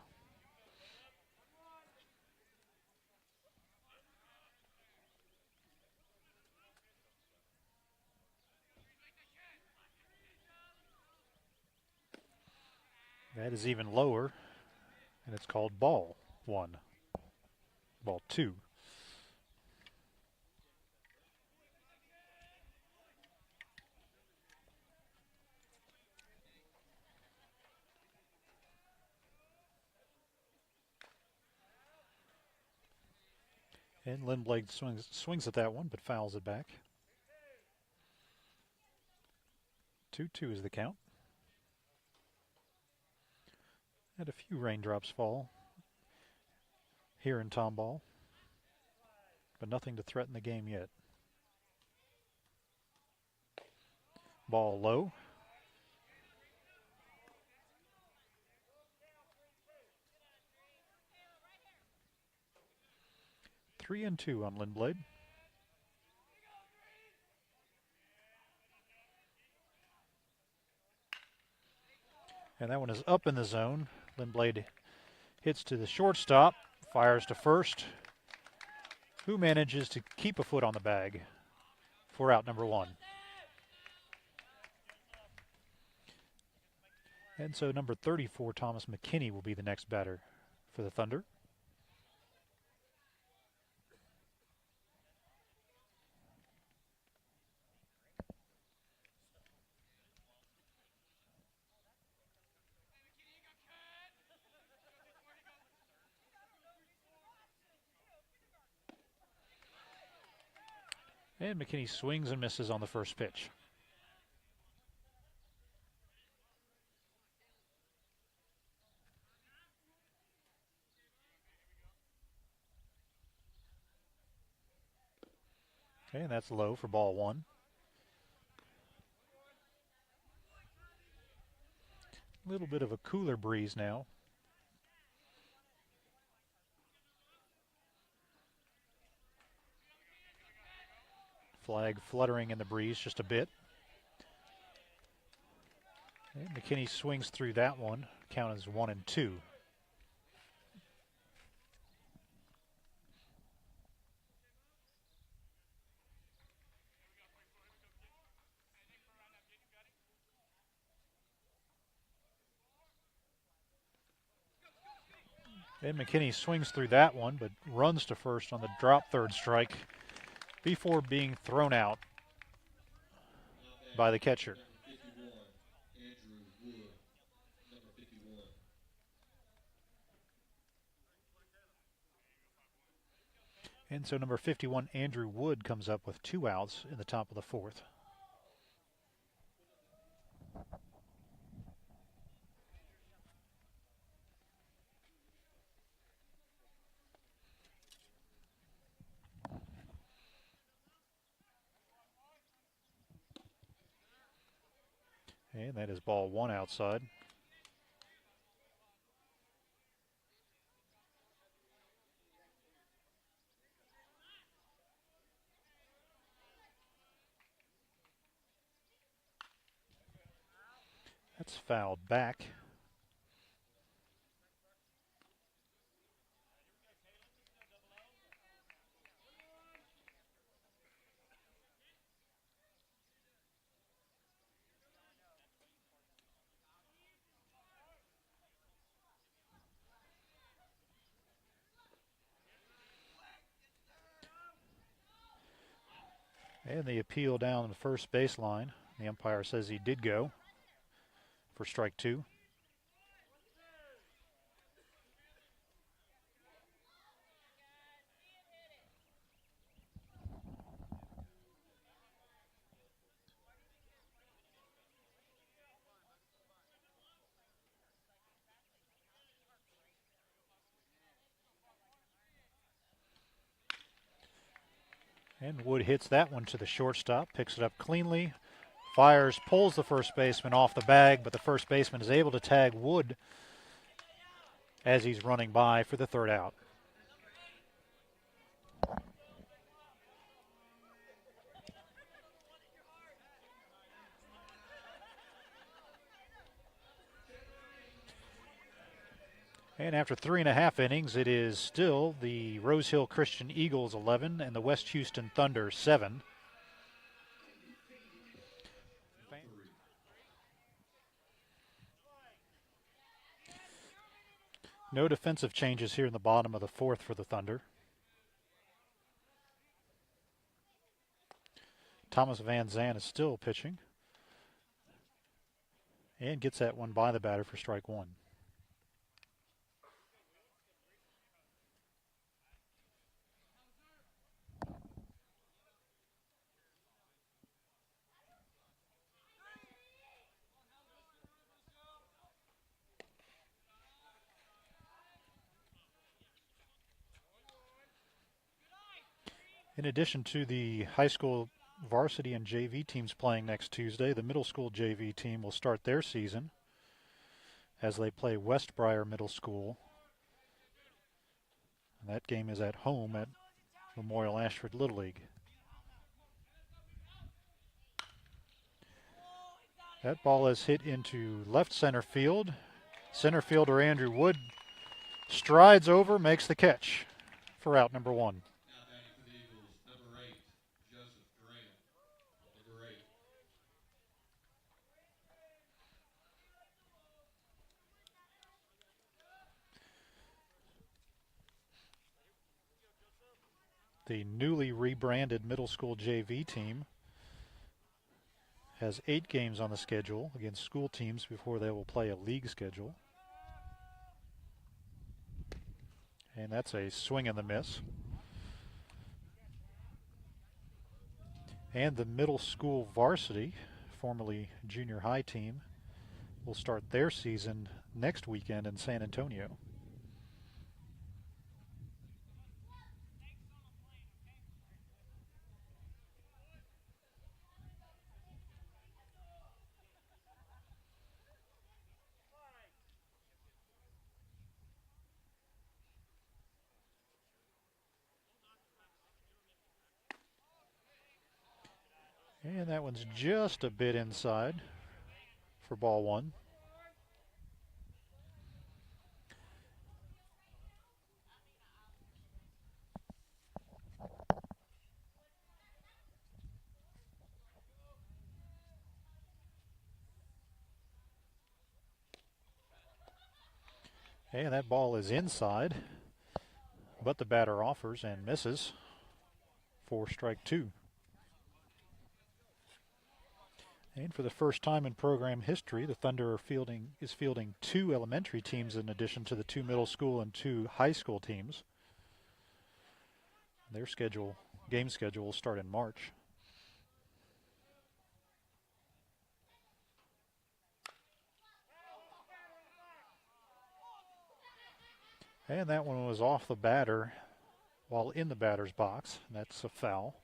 That is even lower, and it's called ball one. Ball two. And Lindblad swings at that one, but fouls it back. 2-2 is the count. And a few raindrops fall here in Tomball, but nothing to threaten the game yet. Ball low. Three and two on Lindblad. And that one is up in the zone. Lindblad hits to the shortstop, fires to first, who manages to keep a foot on the bag for out number one. And so number 34, Thomas McKinney, will be the next batter for the Thunder. And McKinney swings and misses on the first pitch. Okay, and that's low for ball one. A little bit of a cooler breeze now. Flag fluttering in the breeze just a bit. And McKinney swings through that one. Count is 1-2. And McKinney swings through that one, but runs to first on the drop third strike before being thrown out by the catcher. And so number 51, Andrew Wood, comes up with 2 outs in the top of the fourth. And that is ball one outside. That's fouled back. And the appeal down the first baseline. The umpire says he did go for strike two. And Wood hits that one to the shortstop, picks it up cleanly, fires, pulls the first baseman off the bag, but the first baseman is able to tag Wood as he's running by for the third out. And after 3.5 innings, it is still the Rosehill Christian Eagles 11 and the West Houston Thunder 7. No defensive changes here in the bottom of the fourth for the Thunder. Thomas Van Zandt is still pitching and gets that one by the batter for strike one. In addition to the high school varsity and JV teams playing next Tuesday, the middle school JV team will start their season as they play Westbriar Middle School. And that game is at home at Memorial Ashford Little League. That ball is hit into left center field. Center fielder Andrew Wood strides over, makes the catch for out number one. Now batting for the Eagles, number 8, Joseph Durant. Number 8. The newly rebranded middle school JV team has 8 games on the schedule against school teams before they will play a league schedule. And that's a swing and a miss. And the middle school varsity, formerly junior high team, will start their season next weekend in San Antonio. And that one's just a bit inside for ball one. And that ball is inside, but the batter offers and misses for strike two. And for the first time in program history, the Thunder is fielding 2 elementary teams in addition to the 2 middle school and 2 high school teams. Their game schedule will start in March. And that one was off the batter while in the batter's box. That's a foul.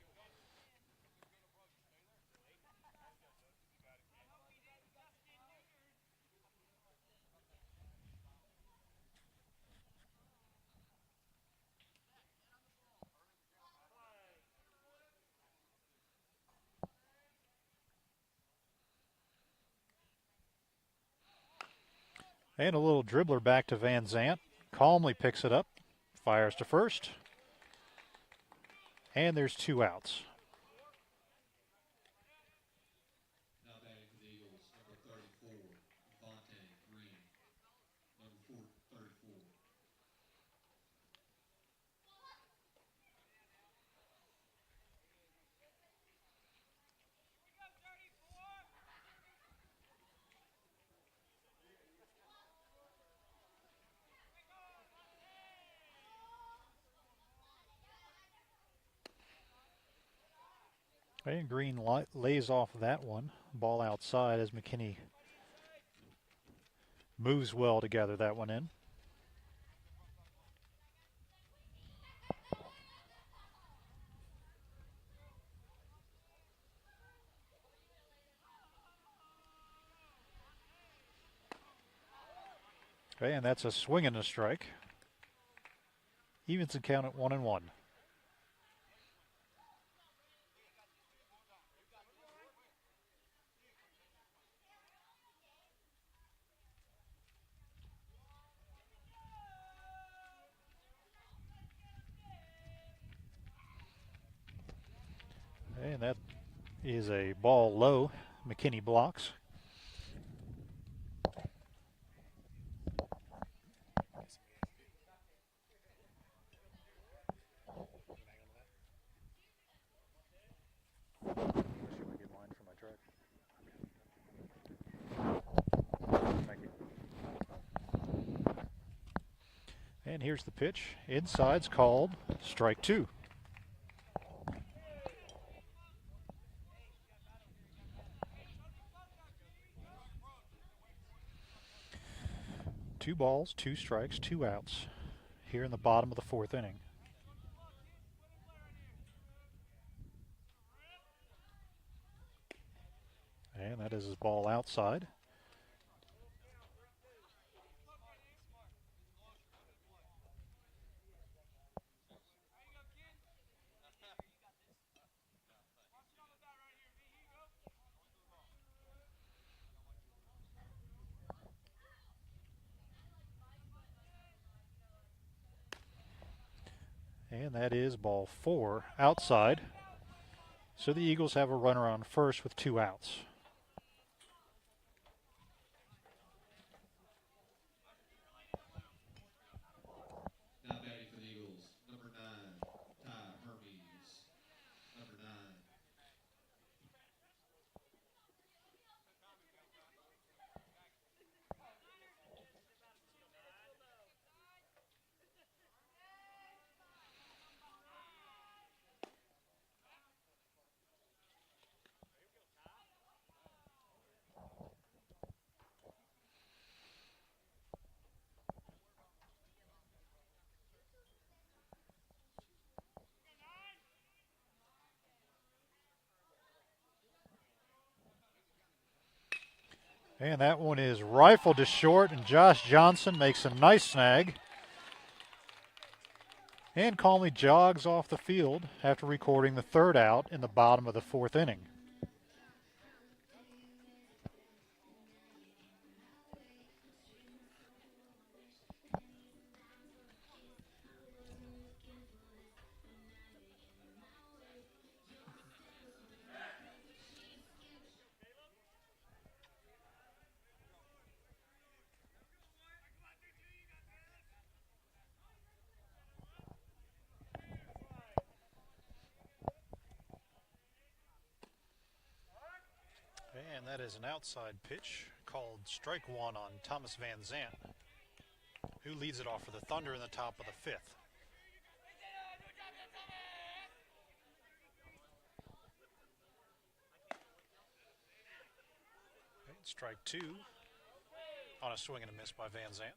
And a little dribbler back to Van Zandt. Calmly picks it up, fires to first. And there's 2 outs. Now batting for the Eagles, number 34, Vontae Green. Number 34. And Green lays off that one. Ball outside as McKinney moves well to gather that one in. Okay, and that's a swing and a strike. Evens the count at 1-1. And that is a ball low. McKinney blocks. And here's the pitch. Inside's called. Strike two. Two balls, two strikes, two outs here in the bottom of the fourth inning. And that is his ball outside. And that is ball four outside. So the Eagles have a runner on first with two outs. Now batting for the Eagles, number 9, Ty Hermes. Number 9. And that one is rifled to short, and Josh Johnson makes a nice snag and calmly jogs off the field after recording the third out in the bottom of the fourth inning. And that is an outside pitch called strike one on Thomas Van Zandt, who leads it off for the Thunder in the top of the fifth. And strike two on a swing and a miss by Van Zandt.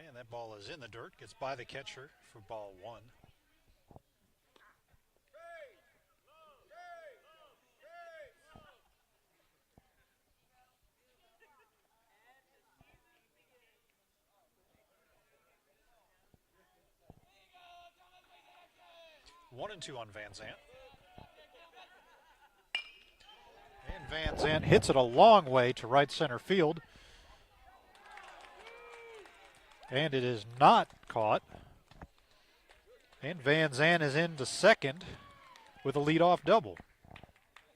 And that ball is in the dirt, gets by the catcher for ball one. One and two on Van Zandt. And Van Zandt hits it a long way to right center field. And it is not caught. And Van Zandt is into second with a leadoff double.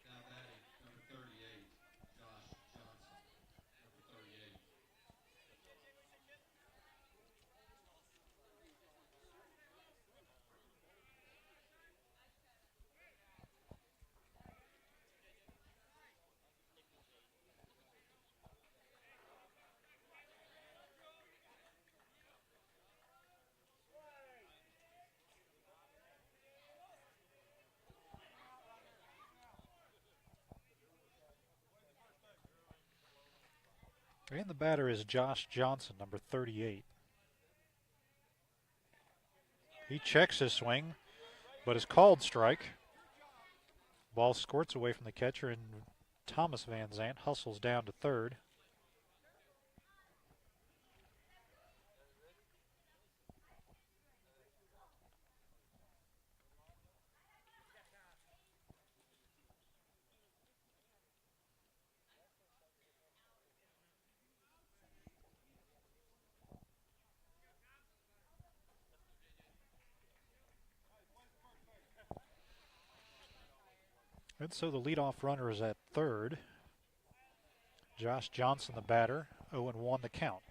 Now batting, number 38, Josh Johnson. Number 38. And the batter is Josh Johnson, number 38. He checks his swing, but is called strike. Ball squirts away from the catcher, and Thomas Van Zandt hustles down to third. And so the leadoff runner is at third. Josh Johnson, the batter, 0-1 the count.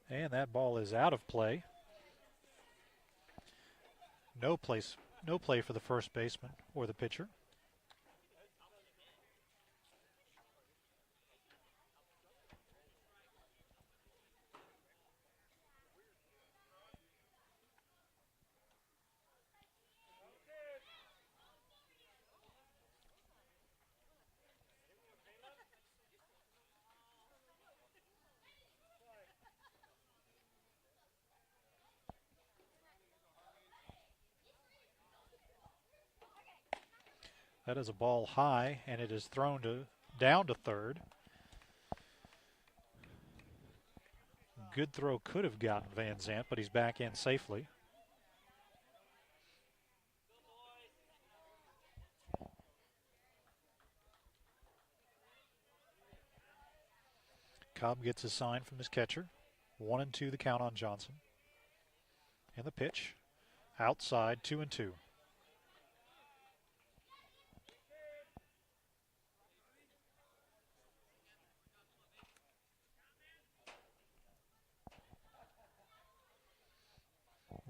And that ball is out of play. No play for the first baseman or the pitcher. That is a ball high, and it is thrown down to third. Good throw could have gotten Van Zant, but he's back in safely. Cobb gets a sign from his catcher. 1-2 the count on Johnson. And the pitch. Outside, 2-2.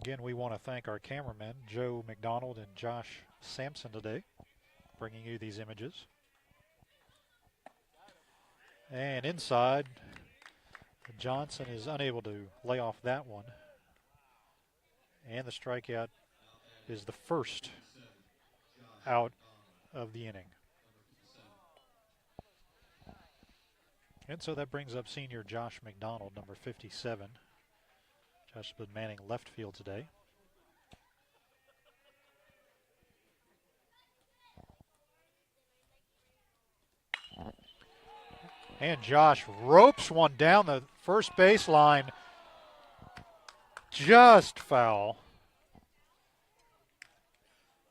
Again, we want to thank our cameramen, Joe McDonald and Josh Sampson today, bringing you these images. And inside, Johnson is unable to lay off that one. And the strikeout is the first out of the inning. And so that brings up senior Josh McDonald, number 57. Josh has been manning left field today. And Josh ropes one down the first baseline. Just foul.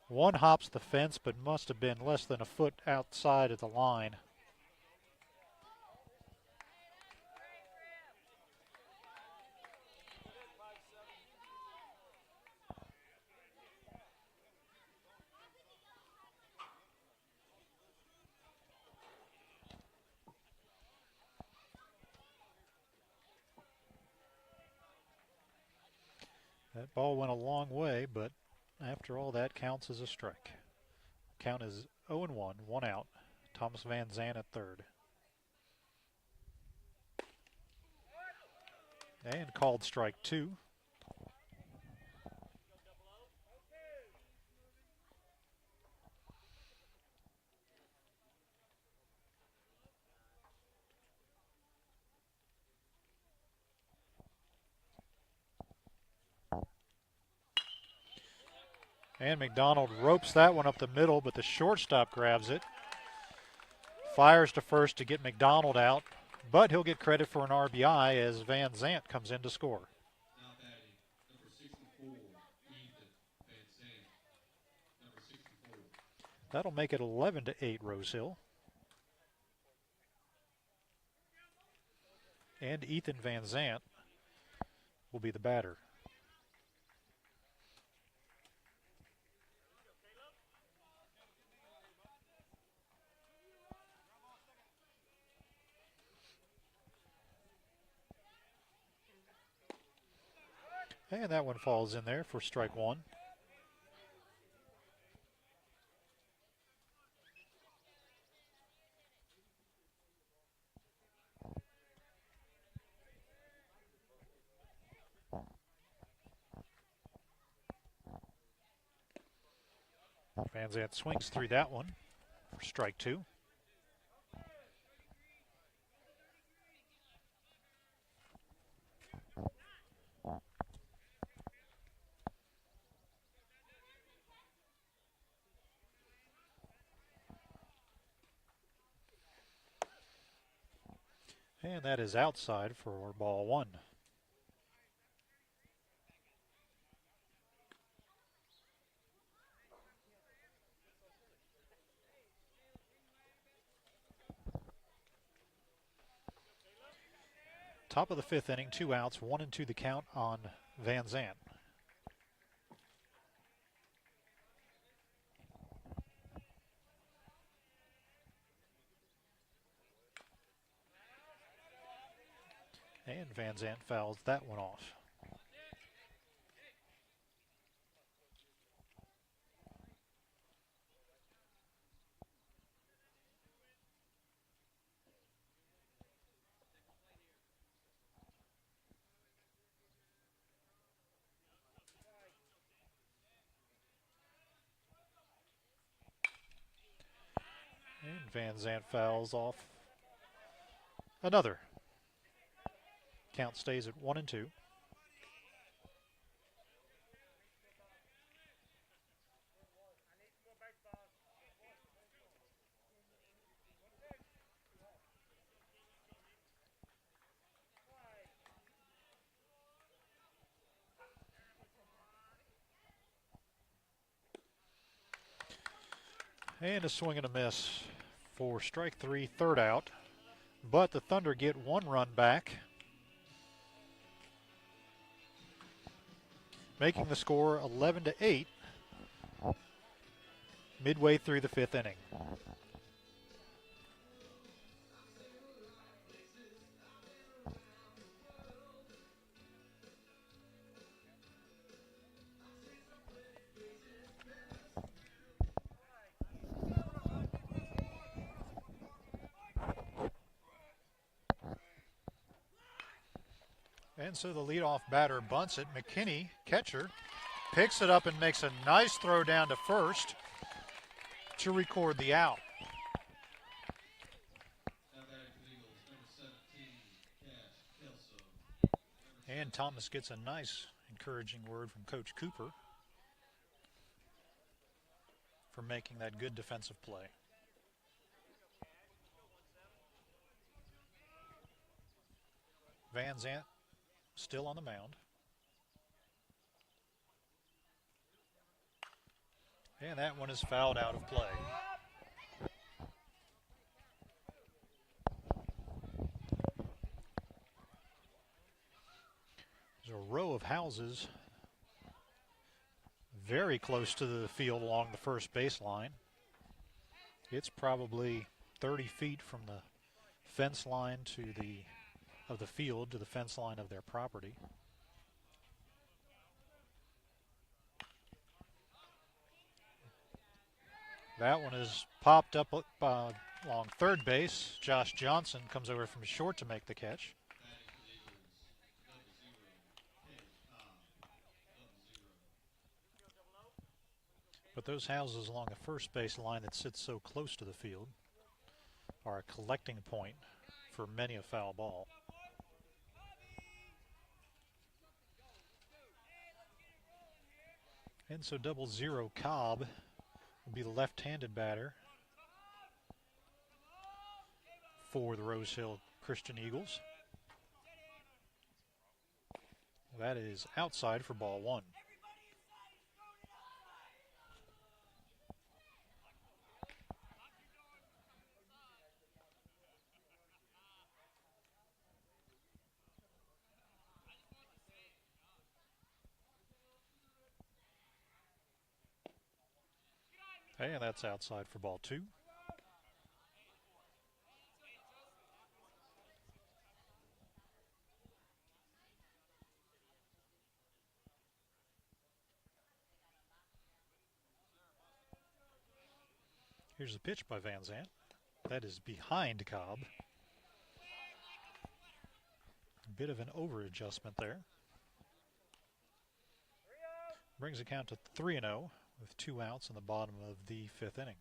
One hops the fence, but must have been less than a foot outside of the line. That ball went a long way, but after all, that counts as a strike. Count is 0-1, one out. Thomas Van Zant at third. And called strike 2. And McDonald ropes that one up the middle, but the shortstop grabs it. Fires to first to get McDonald out, but he'll get credit for an RBI as Van Zant comes in to score. Now batting, number 64, Ethan Van Zandt. Number 64. That'll make it 11-8 Rosehill. And Ethan Van Zant will be the batter. And that one falls in there for strike 1. Van Zant swings through that one for strike 2. And that is outside for ball 1. Top of the fifth inning, 2 outs, 1-2 the count on Van Zant. And Van Zant fouls that one off. And Van Zant fouls off another. Count stays at 1-2. And a swing and a miss for strike 3, third out. But the Thunder get 1 run back, making the score 11-8 midway through the fifth inning. And so the leadoff batter bunts it. McKinney, catcher, picks it up and makes a nice throw down to first to record the out. And Thomas gets a nice encouraging word from Coach Cooper for making that good defensive play. Van Zant still on the mound. And that one is fouled out of play. There's a row of houses very close to the field along the first baseline. It's probably 30 feet from the fence line of the field to the fence line of their property. That one is popped up along third base. Josh Johnson comes over from short to make the catch. But those houses along the first base line that sit so close to the field are a collecting point for many a foul ball. And so 0-0 Cobb will be the left-handed batter for the Rosehill Christian Eagles. That is outside for ball 1. And that's outside for ball 2. Here's the pitch by Van Zant. That is behind Cobb. A bit of an over-adjustment there. Brings the count to 3-0 with 2 outs in the bottom of the fifth inning.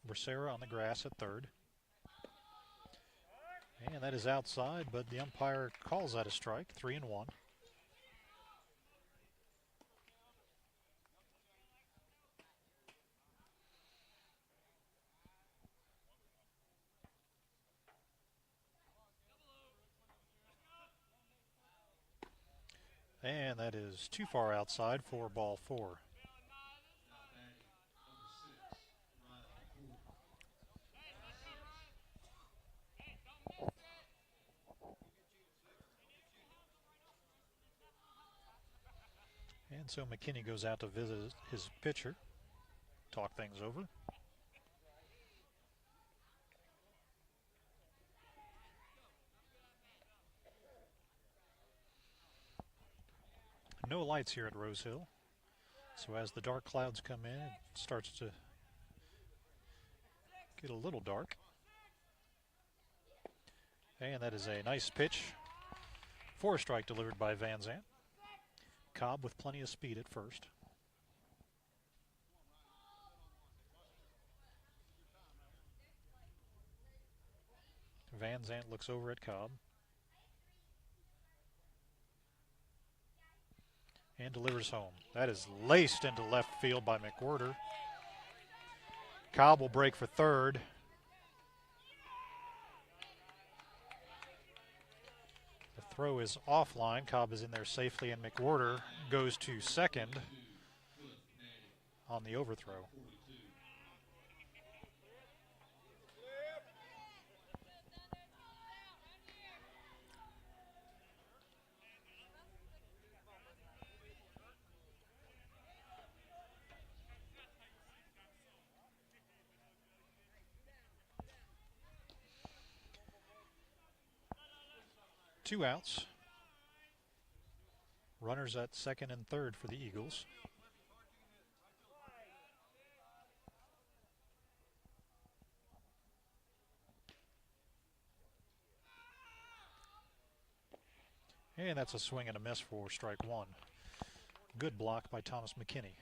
Bracera on the grass at third. And that is outside, but the umpire calls that a strike, 3-1. And that is too far outside for ball 4. And so McKinney goes out to visit his pitcher, talk things over. No lights here at Rosehill. So as the dark clouds come in, it starts to get a little dark. And that is a nice pitch. 4-strike delivered by Van Zandt. Cobb with plenty of speed at first. Van Zandt looks over at Cobb. And delivers home. That is laced into left field by McWhorter. Cobb will break for third. The throw is offline. Cobb is in there safely, and McWhorter goes to second on the overthrow. Two outs. Runners at second and third for the Eagles. And that's a swing and a miss for strike one. Good block by Thomas McKinney.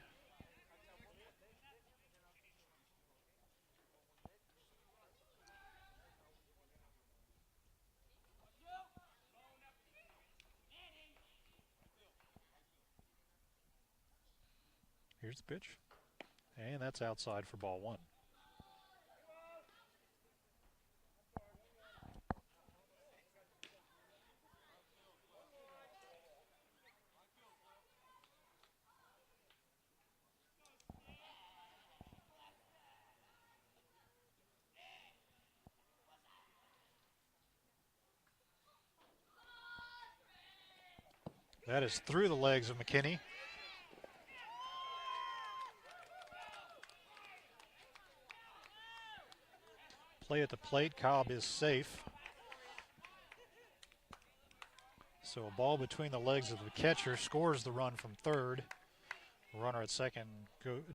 Here's the pitch. And that's outside for ball one. That is through the legs of McKinney. Play at the plate. Cobb is safe. So a ball between the legs of the catcher scores the run from third. Runner at second